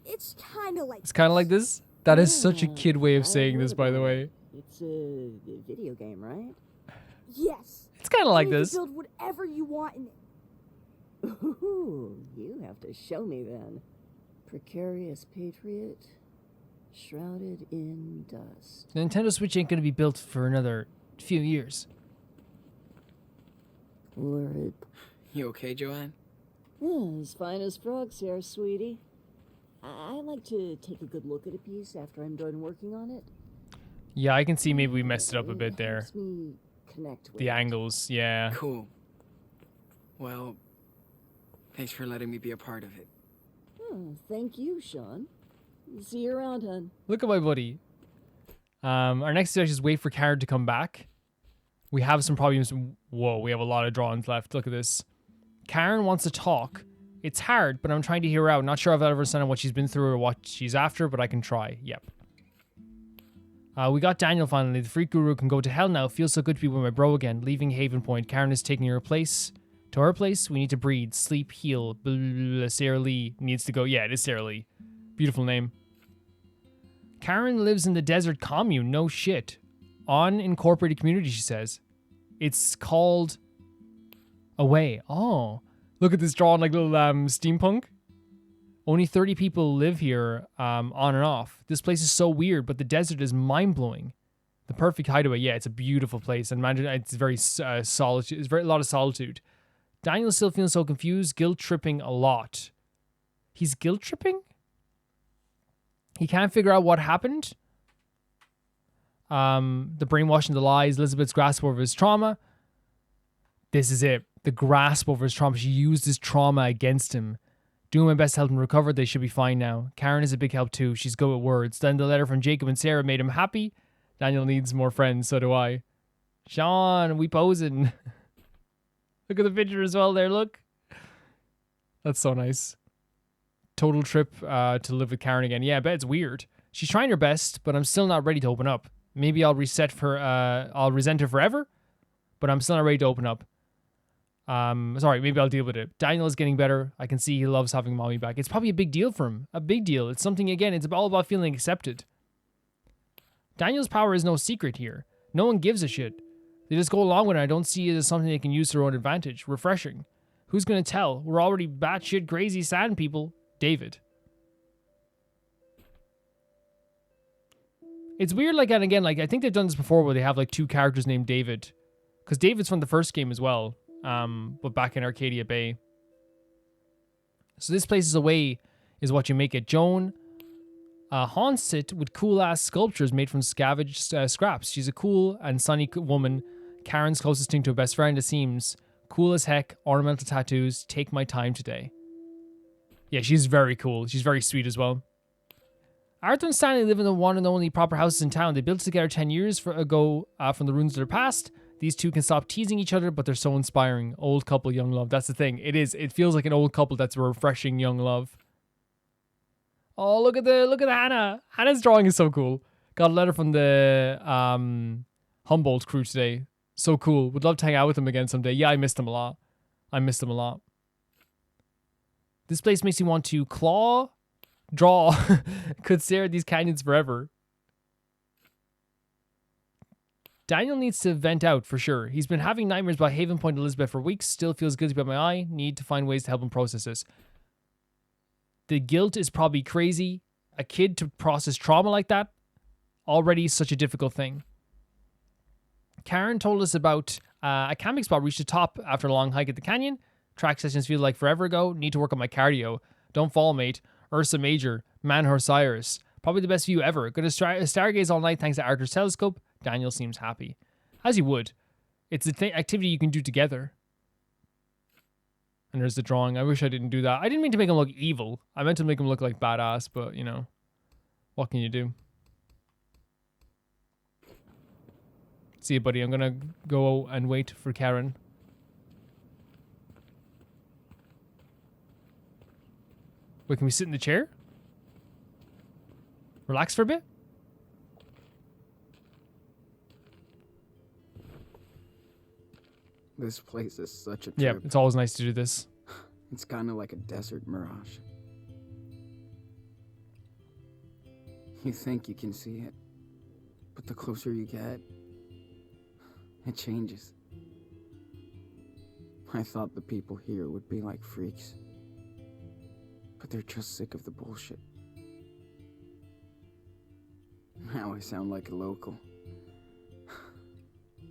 It's kind of like. It's kind of like this. That is such a Yeah, kid way of I've saying this, heard by the about way. it. It's a video game, right? Yes. It's kind of like You can this. build whatever you want in it. Ooh, you have to show me then. Precarious patriot, shrouded in dust. The Nintendo Switch ain't gonna be built for another few years. Lurid. You okay, Joanne? As fine as frogs here, sweetie. I like to take a good look at a piece after I'm done working on it. Yeah, I can see maybe we messed it up a bit It there. helps me connect with The it. angles, yeah. Cool. Well, thanks for letting me be a part of it. Oh, thank you, Sean. See you around, hun. Look at my buddy. Our next stage is wait for Karen to come back. We have some problems. Whoa, we have a lot of drawings left. Look at this. Karen wants to talk. It's hard, but I'm trying to hear her out. Not sure if I'll ever understand what she's been through or what she's after, but I can try. Yep. We got Daniel finally. The freak guru can go to hell now. Feels so good to be with my bro again. Leaving Haven Point. Karen is taking her place. To her place, we need to breathe, sleep, heal. Blah, blah, blah. Sarah Lee needs to go. Yeah, it is Sarah Lee. Beautiful name. Karen lives in the desert commune. No shit. Unincorporated community, she says. It's called Away. Oh. Look at this drawing like little steampunk. Only 30 people live here on and off. This place is so weird, but the desert is mind-blowing. The perfect hideaway. Yeah, it's a beautiful place. And imagine it's very solitude. It's a lot of solitude. Daniel's still feeling so confused, guilt-tripping a lot. He's guilt-tripping? He can't figure out what happened. The brainwashing, the lies, Elizabeth's grasp over his trauma. This is it. The grasp over his trauma. She used his trauma against him. Doing my best to help him recover. They should be fine now. Karen is a big help too. She's good with words. Then the letter from Jacob and Sarah made him happy. Daniel needs more friends. So do I. Sean, we posing. Look at the picture as well there. Look. That's so nice. Total trip to live with Karen again. Yeah, I bet it's weird. She's trying her best, but I'm still not ready to open up. Maybe I'll I'll resent her forever, but I'm still not ready to open up. Sorry, maybe I'll deal with it. Daniel is getting better. I can see he loves having mommy back. It's probably a big deal for him. A big deal. It's something, again, it's all about feeling accepted. Daniel's power is no secret here. No one gives a shit. They just go along with it. I don't see it as something they can use to their own advantage. Refreshing. Who's gonna tell? We're already batshit crazy sand people. David. It's weird, like, and again, like, I think they've done this before where they have, like, 2 characters named David. Because David's from the first game as well, but back in Arcadia Bay. So this place is what you make it. Joan haunts it with cool-ass sculptures made from scavenged scraps. She's a cool and sunny woman. Karen's closest thing to a best friend, it seems. Cool as heck, ornamental tattoos. Take my time today. Yeah, she's very cool. She's very sweet as well. Arthur and Stanley live in the one and only proper houses in town. They built together 10 years ago from the ruins of their past. These two can stop teasing each other, but they're so inspiring. Old couple, young love. That's the thing. It is. It feels like an old couple that's a refreshing young love. Oh, look at the Hannah. Hannah's drawing is so cool. Got a letter from the Humboldt crew today. So cool. Would love to hang out with them again someday. Yeah, I missed them a lot. This place makes me want to draw. Could stare at these canyons forever. Daniel needs to vent out for sure. He's been having nightmares about Haven Point Elizabeth for weeks. Still feels guilty about my eye. Need to find ways to help him process this. The guilt is probably crazy. A kid to process trauma like that, already such a difficult thing. Karen told us about a camping spot reached the top after a long hike at the canyon. Track sessions feel like forever ago. Need to work on my cardio. Don't fall, mate. Ursa Major. Manhor Cyrus. Probably the best view ever. Gonna stargaze all night thanks to Arthur's telescope. Daniel seems happy. As you would. It's an activity you can do together. And there's the drawing. I wish I didn't do that. I didn't mean to make him look evil. I meant to make him look like badass, but, you know. What can you do? See you, buddy. I'm gonna go and wait for Karen. Wait, can we sit in the chair? Relax for a bit? This place is such a trip. Yeah, it's always nice to do this. It's kind of like a desert mirage. You think you can see it, but the closer you get, it changes. I thought the people here would be like freaks, but they're just sick of the bullshit. Now I sound like a local.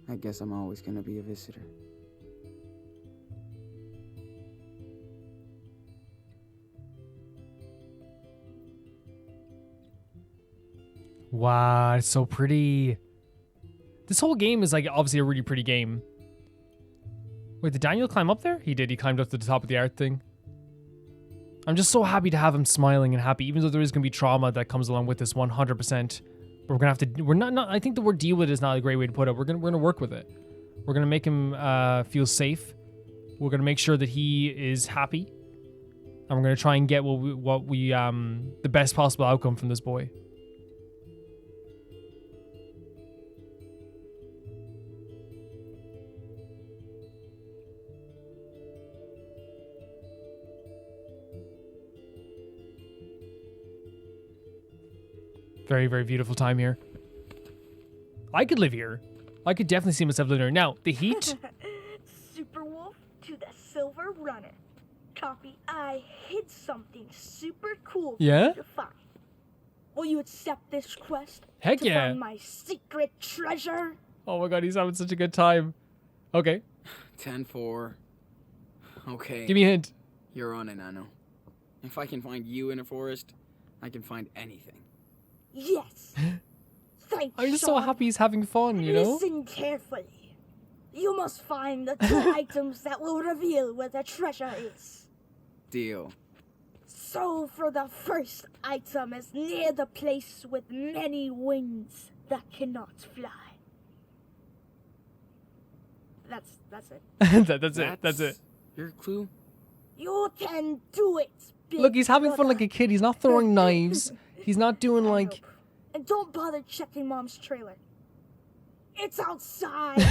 I guess I'm always gonna be a visitor. Wow, it's so pretty. This whole game is like obviously a really pretty game. Wait, did Daniel climb up there? He did. He climbed up to the top of the art thing. I'm just so happy to have him smiling and happy, even though there is going to be trauma that comes along with this 100%. But we're going to have to, we're not, I think the word deal with is not a great way to put it. We're going to work with it. We're going to make him feel safe. We're going to make sure that he is happy. And we're going to try and get what we the best possible outcome from this boy. Very, very beautiful time here. I could live here. I could definitely see myself living here. Now, the heat. Super Wolf to the Silver Runner. Copy, I hid something super cool for Yeah? you to find. Will you accept this quest? Heck to yeah. find my secret treasure? Oh my god, he's having such a good time. Okay. 10-4. Okay. Give me a hint. You're on it, Nano. If I can find you in a forest, I can find anything. Yes. Thanks, I'm just so Sean. happy he's having fun, you know? Listen carefully. You must find the 2 items that will reveal where the treasure is. Deal. So for the first item is near the place with many wings that cannot fly. That's it. That's it. Your clue? You can do it, big Look, he's having fun brother. like a kid. He's not throwing knives. He's not doing I like... hope. And don't bother checking Mom's trailer. It's outside.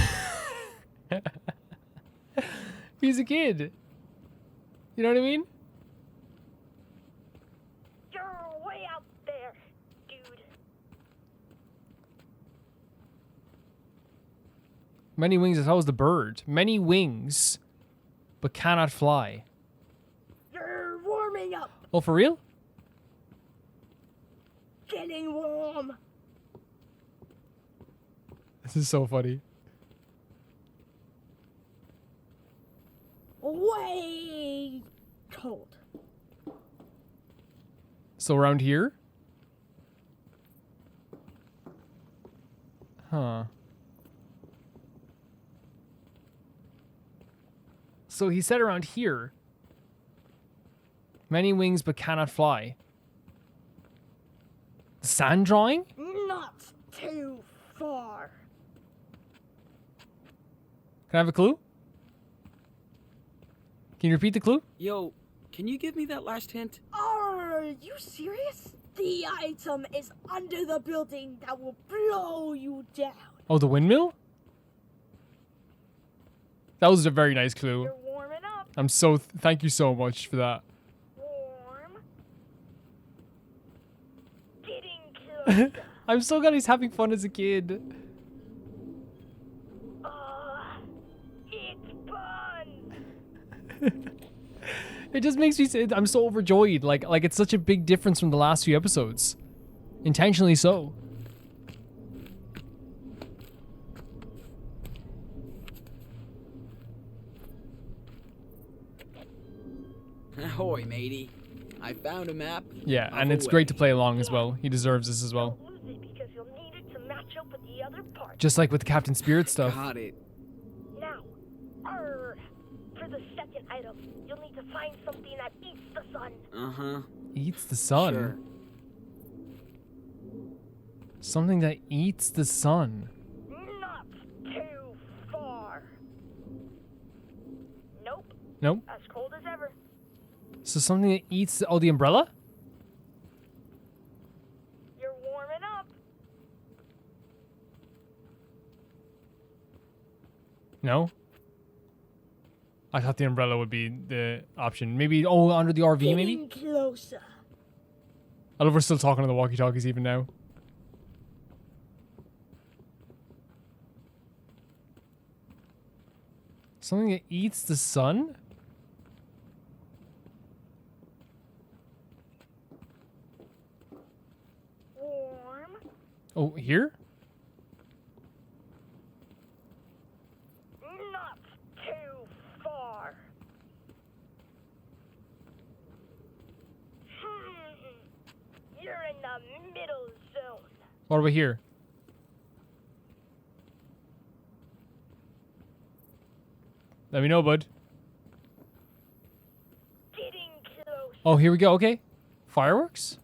He's a kid. You know what I mean? You're way out there, dude. Many wings is always the bird. Many wings. but cannot fly. You're warming up. Oh, for real? Getting warm. This is so funny. Way cold. So around here? Huh. So he said around here. Many wings but cannot fly. The sand drawing? Not too far. Can I have a clue? Can you repeat the clue? Yo, can you give me that last hint? Are you serious? The item is under the building that will blow you down. Oh, the windmill? That was a very nice clue. You're warming up. I'm so... thank you so much for that. Warm. Getting closer. I'm so glad he's having fun as a kid. It's fun. It just makes me say I'm so overjoyed. Like it's such a big difference from the last few episodes. Intentionally so. Ahoy, matey. I found a map. Yeah, Off and it's away. great to play along as well. He deserves this as well. Don't lose it because you'll need it to match up with the other part. Just like with the Captain Spirit stuff. Got it. Now, for the second item, you'll need to find something that eats the sun. Uh-huh. Eats the sun. Sure. Something that eats the sun. Not too far. Nope, Nope. as cold as ever. So something that eats... oh, the umbrella? You're warming up. No? I thought the umbrella would be the option. Maybe... oh, under the RV maybe? Getting closer. I love we're still talking on the walkie-talkies even now. Something that eats the sun? Warm. Oh, here? Not too far. You're in the middle zone. What about here? Let me know, bud. Getting close. Oh, here we go. Okay. Fireworks?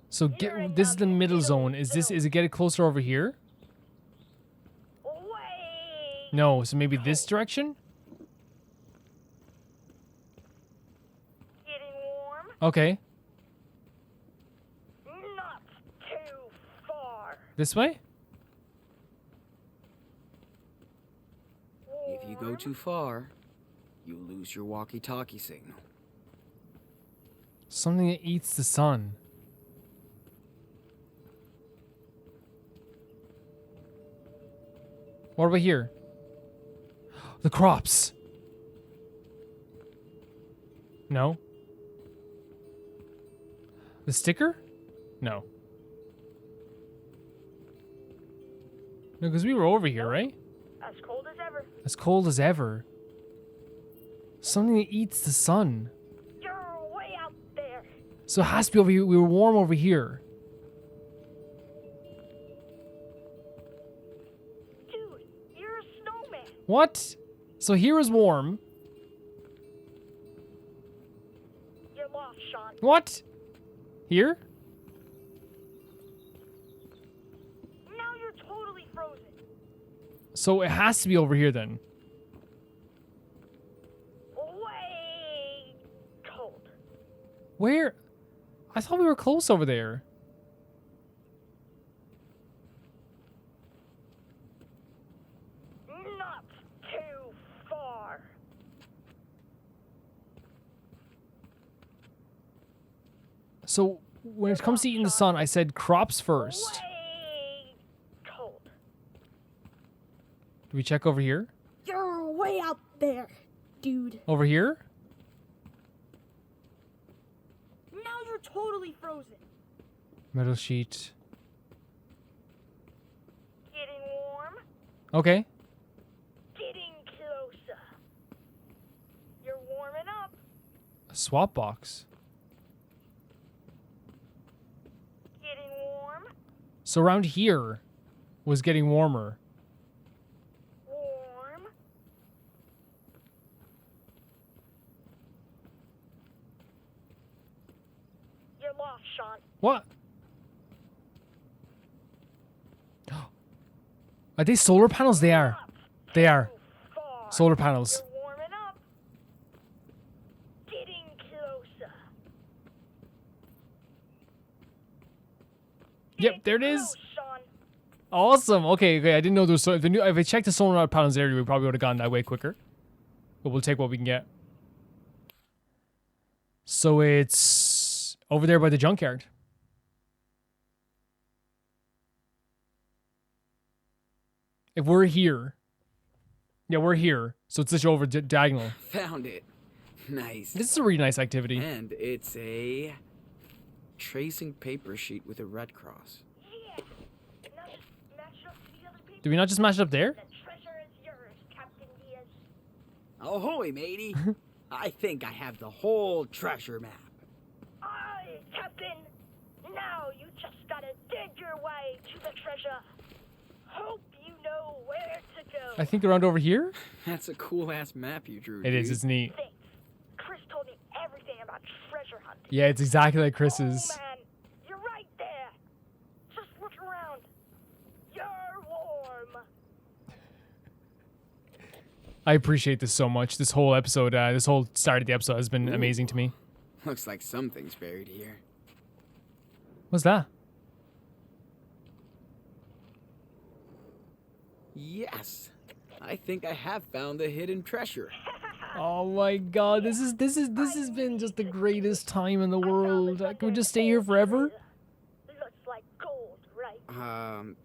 So this is the middle zone. Is it get it closer over here? Way. No, so maybe this direction? Getting warm. Okay. Not too far. This way? If you go too far, you lose your walkie-talkie signal. Something that eats the sun. What about here? The crops. No. The sticker? No. No, because we were over here, right? As cold as ever. As cold as ever. Something that eats the sun. You're way out there. So it has to be over here. We were warm over here. Dude, you're a snowman. What? So here is warm. You're lost, Sean. What? Here? Now you're totally frozen. So it has to be over here then. Way cold. Where? I thought we were close over there. Not too far. So when it comes to eating the sun, I said crops first. Way cold. Do we check over here? You're way out there, dude. Over here? Now you're totally frozen. Metal sheet. Getting warm. Okay. Getting closer. You're warming up. A swap box. Getting warm. So around here was getting warmer. Warm. You're lost, Sean. What? Are they solar panels? They are. They are. Far. Solar panels. You're warming up. Getting closer. Yep, there it is. Close, Sean. Awesome. Okay, okay. I didn't know there was if I checked the solar panels area, we probably would have gone that way quicker. But we'll take what we can get. So it's over there by the junkyard. If we're here. Yeah, we're here. So it's just over diagonal. Found it. Nice. This is a really nice activity. And it's a tracing paper sheet with a red cross. Yeah. Now just match it up to the other people. Do we not just mash it up there? The treasure is yours, Captain Diaz. Ahoy, matey. I think I have the whole treasure map. Aye, Captain. Now you just gotta dig your way to the treasure. Hope you know where to go. I think around over here? That's a cool-ass map you drew, It is, dude. it's neat. Thanks. Chris told me everything about treasure hunting. Yeah, it's exactly like Chris's. Oh, man. You're right there. Just look around. You're warm. I appreciate this so much. This whole episode, this whole start of the episode has been amazing to me. Looks like something's buried here. What's that? Yes. I think I have found the hidden treasure. Oh my god, this has been just the greatest time in the world. Can we just stay here forever? Looks like gold, right? I'm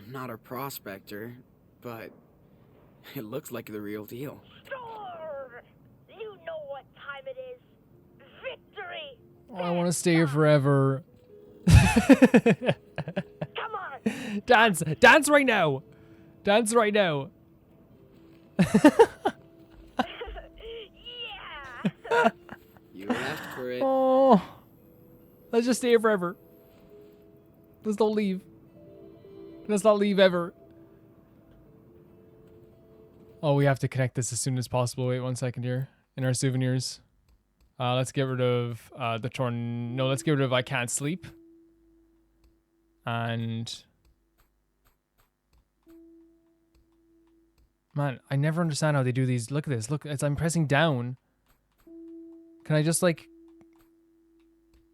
not a prospector, but it looks like the real deal. Sure. You know what time it is. Victory. Oh, I want to stay here forever. Come on. Dance right now. Dance right now. Yeah. You asked for it. Oh, let's just stay here forever. Let's don't leave. Let's not leave ever. Oh, we have to connect this as soon as possible. Wait 1 second here. In our souvenirs. Let's get rid of the torn. No, let's get rid of I can't sleep. And man, I never understand how they do these. Look at this. Look, as I'm pressing down. Can I just like?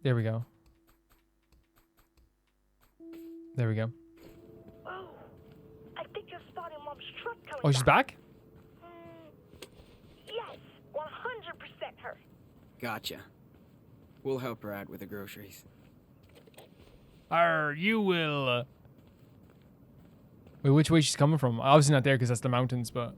There we go. There we go. Oh, I think you're spotting Mom's truck coming. Oh, she's back? Yes, 100% her. Gotcha. We'll help her out with the groceries. You will. Wait, which way she's coming from? Obviously not there because that's the mountains, but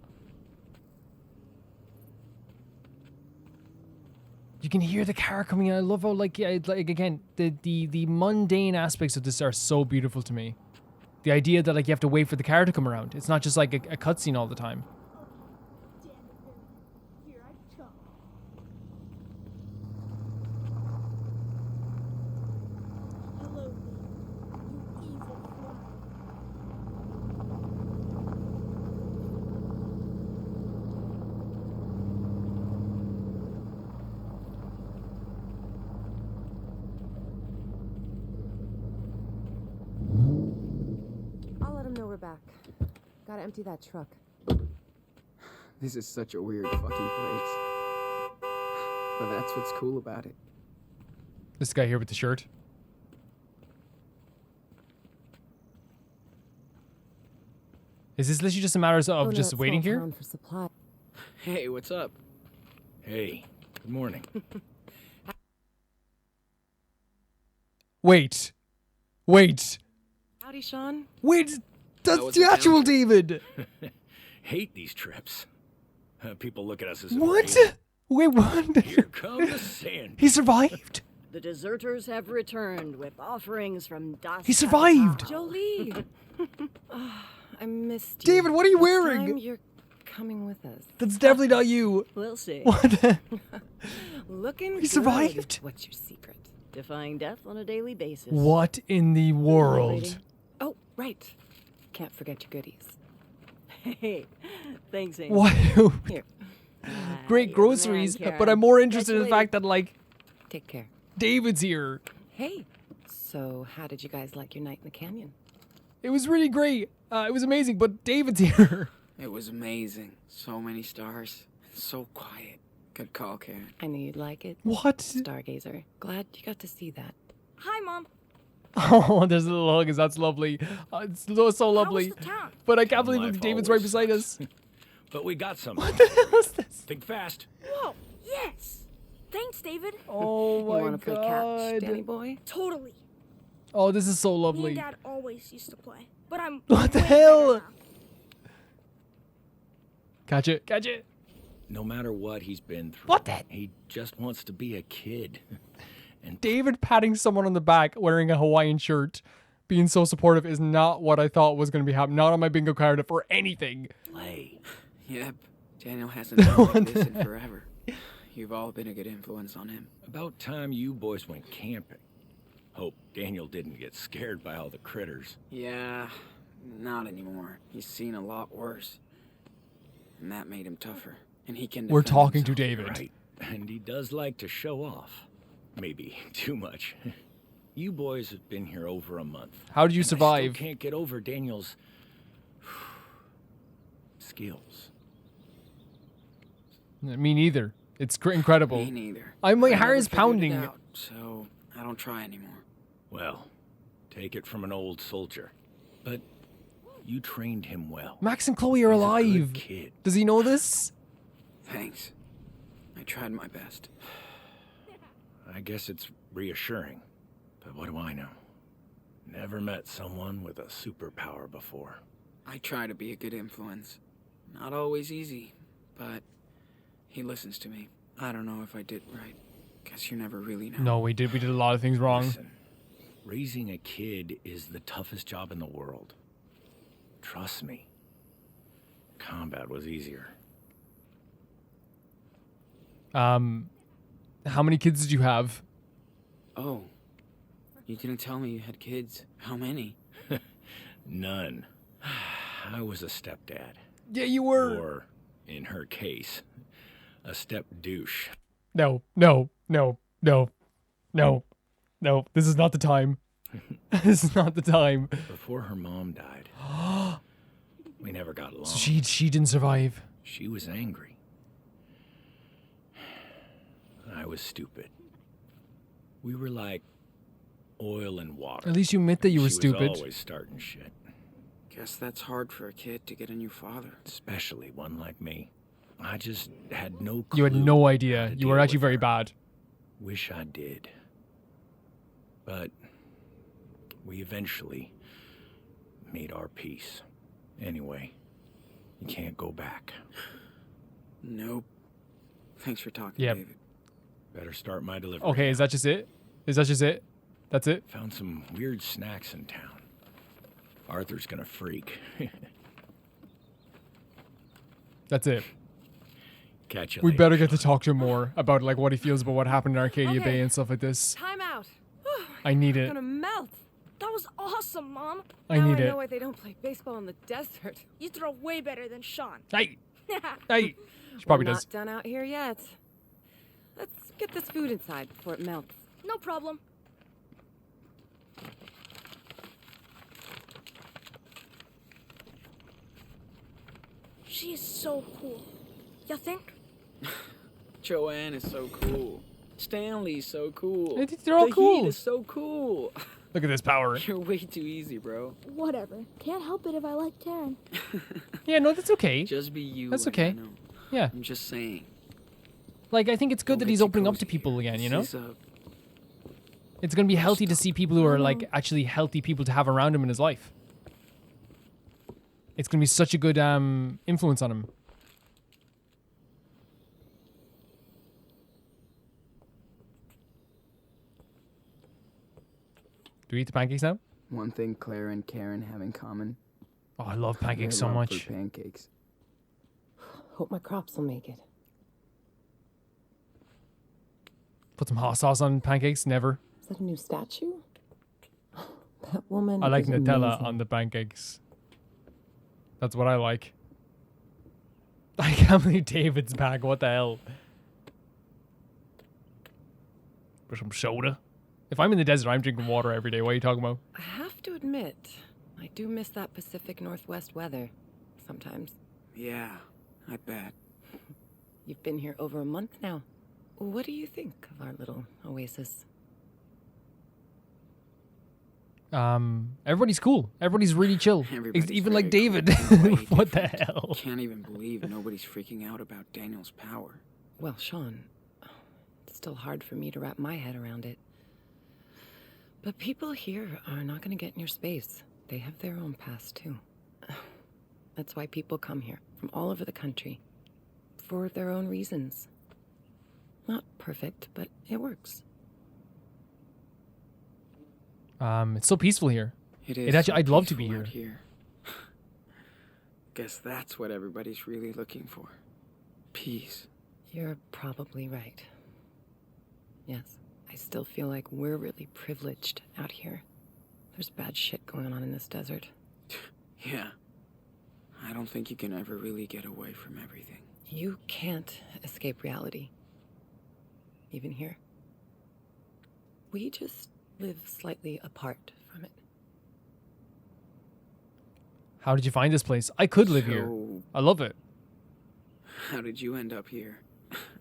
you can hear the car coming in. I love how like again the mundane aspects of this are so beautiful to me. The idea that like you have to wait for the car to come around. It's not just like a cutscene all the time. Here I come. Hello there, you evil fly. I'll let him know we're back. Gotta empty that truck. This is such a weird fucking place. But that's what's cool about it. This guy here with the shirt. Is this literally just a matter of Oh, no, just it's waiting small here? town for supply. Hey, what's up? Hey, good morning. Wait. Howdy, Sean. Wait. How That's was the the actual town? David. hate these trips. People look at us as if What? we're Wait, what? Here come the sand. He survived? The deserters have returned with offerings from Das. He survived! Jolie! I missed you. David, what are you Next wearing? time you're coming with us. That's definitely not you. We'll see. What? Looking He good. survived? What's your secret? Defying death on a daily basis. What in the world? Lady. Oh, right. Can't forget your goodies. Hey, thanks, Amy. What? Here, Great you're the groceries, man, but Karen. I'm more interested Catch in you the fact that, like, take care. David's here. Hey, so how did you guys like your night in the canyon? It was really great. It was amazing, but David's here. It was amazing. So many stars. So quiet. Good call, Karen. I knew you'd like it. What? Stargazer. Glad you got to see that. Hi, Mom. Oh, there's a little hug. That's lovely. It's so lovely. How was the town? But I can't believe Life that David's right always beside sucks. us. But we got some. What the hell is this? Think fast. Whoa, yes. Thanks, David. Oh You my want to play catch, god. Danny boy? Totally. Oh, this is so Me and lovely. Dad always used to play, but I'm What the way hell? better now. Catch it, catch it. No matter what he's been through. What the- He just wants to be a kid. And David patting someone on the back wearing a Hawaiian shirt, being so supportive is not what I thought was going to be happening. Not on my bingo card for anything. play. Yep. Daniel hasn't been like this in forever. You've all been a good influence on him. About time you boys went camping. Hope Daniel didn't get scared by all the critters. Yeah, not anymore. He's seen a lot worse. And that made him tougher. And he can We're defend talking to himself. David. Right. And he does like to show off. Maybe too much. You boys have been here over a month. How did you and I survive? still can't get over Daniel's skills. Me neither. It's incredible. Me neither. My I heart never is figured it pounding. out, so I don't try anymore. Well, take it from an old soldier. But you trained him well. Max and Chloe are He's a good alive. kid. Does he know this? Thanks. I tried my best. I guess it's reassuring. But what do I know? Never met someone with a superpower before. I try to be a good influence. Not always easy, but he listens to me. I don't know if I did right. Guess you never really know. No, we did. We did a lot of things wrong. Listen, raising a kid is the toughest job in the world. Trust me. Combat was easier. How many kids did you have? Oh, you didn't tell me you had kids. How many? None. I was a stepdad. Yeah, you were. Or, in her case, a step douche. No, no, no, no, no, no. This is not the time. This is not the time. Before her mom died, we never got along. So she didn't survive. She was angry. I was stupid. We were like oil and water. At least you admit that you were She stupid. was always starting shit, Guess that's hard for a kid to get a new father. especially one like me. I just had no clue. You had no how idea. to You were deal actually with very her. bad. Wish I did. But we eventually made our peace. Anyway, you can't go back. Nope. Thanks for talking, Yep. David. Better start my delivery. Okay, is that just it? Is that just it? That's it? Found some weird snacks in town. Arthur's gonna freak. That's it. Catch you We later, better get to Sean. talk to him more about like what he feels about what happened in Arcadia Okay. Bay and stuff like this. Time out. I need I'm it. gonna melt. That was awesome, Mom. I Now need I it. know why they don't play baseball in the desert. You throw way better than Sean. Hey, hey. She probably We're does. not done out here yet. Let's get this food inside before it melts. No problem. She is so cool. You think? Joanne is so cool. Stanley's so cool. They're all the cool. Heat is so cool. Look at this power. You're way too easy, bro. Whatever. Can't help it if I like Karen. Yeah, no, that's okay. Just be you. That's and okay. I know. Yeah. I'm just saying. Like, I think it's good Don't that get he's too opening up to cozy people here. again, you know? This is a- It's going to be healthy to see people who are, like, actually healthy people to have around him in his life. it's gonna be such a good influence on him. Do we eat the pancakes now? One thing Claire and Karen have in common. Oh, I love pancakes so their love much. for pancakes. Hope my crops will make it. Put some hot sauce on pancakes? Never. Is that a new statue? That woman I like is Nutella amazing. on the pancakes. That's what I like. I can't believe David's back. What the hell? For some soda? If I'm in the desert, I'm drinking water every day. What are you talking about? I have to admit, I do miss that Pacific Northwest weather sometimes. Yeah, I bet. You've been here over a month now. What do you think of our little oasis? Everybody's cool. Everybody's really chill. Everybody's Even very like David. cool and way What the different. hell? Can't even believe nobody's freaking out about Daniel's power. Well, Sean, it's still hard for me to wrap my head around it. But people here are not going to get in your space. They have their own past, too. That's why people come here from all over the country. For their own reasons. Not perfect, but it works. It's so peaceful here. It It is. actually- so I'd love to be peaceful out here. Guess that's what everybody's really looking for. Peace. You're probably right. Yes, I still feel like we're really privileged out here. There's bad shit going on in this desert. Yeah. I don't think you can ever really get away from everything. You can't escape reality. Even here. We just live slightly apart from it. How did you find this place? I could live here. So, I love it. how did you end up here?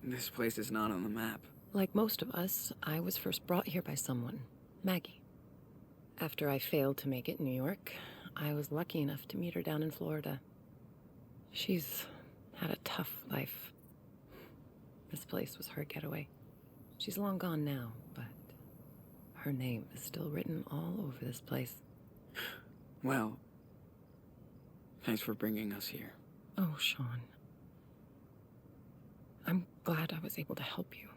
This place is not on the map. Like most of us, I was first brought here by someone, Maggie. After I failed to make it in New York, I was lucky enough to meet her down in Florida. She's had a tough life. This place was her getaway. She's long gone now, but her name is still written all over this place. Well, thanks for bringing us here. Oh, Sean. I'm glad I was able to help you.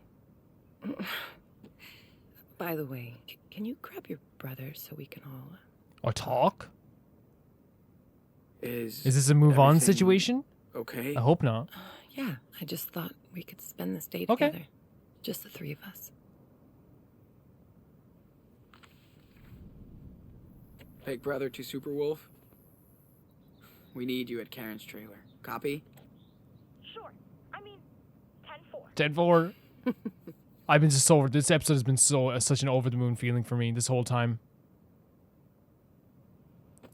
By the way, can you grab your brother so we can all... Or talk? Is Is this a move on everything situation? Okay. I hope not. Yeah, I just thought we could spend this day Okay. together. Just the three of us. Big brother to Superwolf. We need you at Karen's trailer. Copy? Sure. I mean, 10-4. 10-4. I've been just so... This episode has been such an over-the-moon feeling for me this whole time.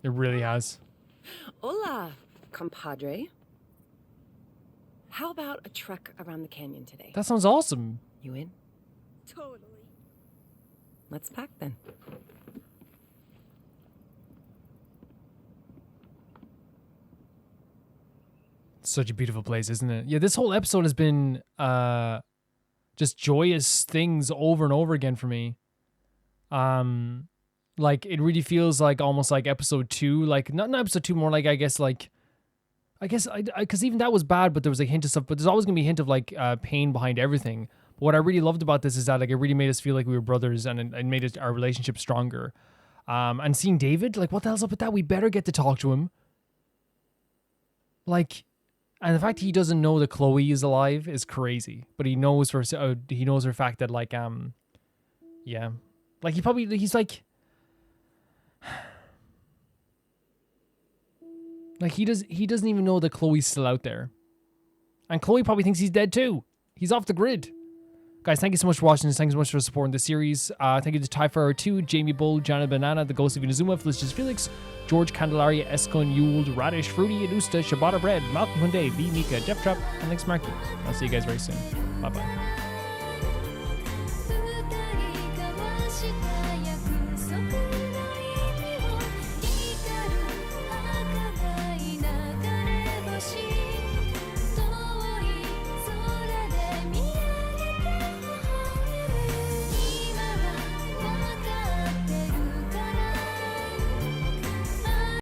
It really has. Hola, compadre. How about a trek around the canyon today? That sounds awesome. You in? Totally. Let's pack then. Such a beautiful place, isn't it? Yeah, this whole episode has been just joyous things over and over again for me. Like it really feels like almost like episode 2, like not episode 2, more like I guess because even that was bad, but there was a hint of stuff. But there's always gonna be a hint of like pain behind everything. But what I really loved about this is that like it really made us feel like we were brothers, and it made our relationship stronger. And seeing David, like what the hell's up with that? We better get to talk to him. Like. And the fact he doesn't know that Chloe is alive is crazy. But he knows for a fact that like yeah, like he's like he doesn't even know that Chloe's still out there, and Chloe probably thinks he's dead too. He's off the grid. Guys, thank you so much for watching this. Thank you so much for supporting the series. Thank you to Typhara 2, Jamie Bull, Janet Banana, The Ghost of Inazuma, Felicitas Felix, George Candelaria, Eskon, Yuld, Radish, Fruity, Adusta, Shabata Bread, Malcolm Hyundai, V Mika, Jeff Trap, and Alex Markey. I'll see you guys very soon. Bye bye.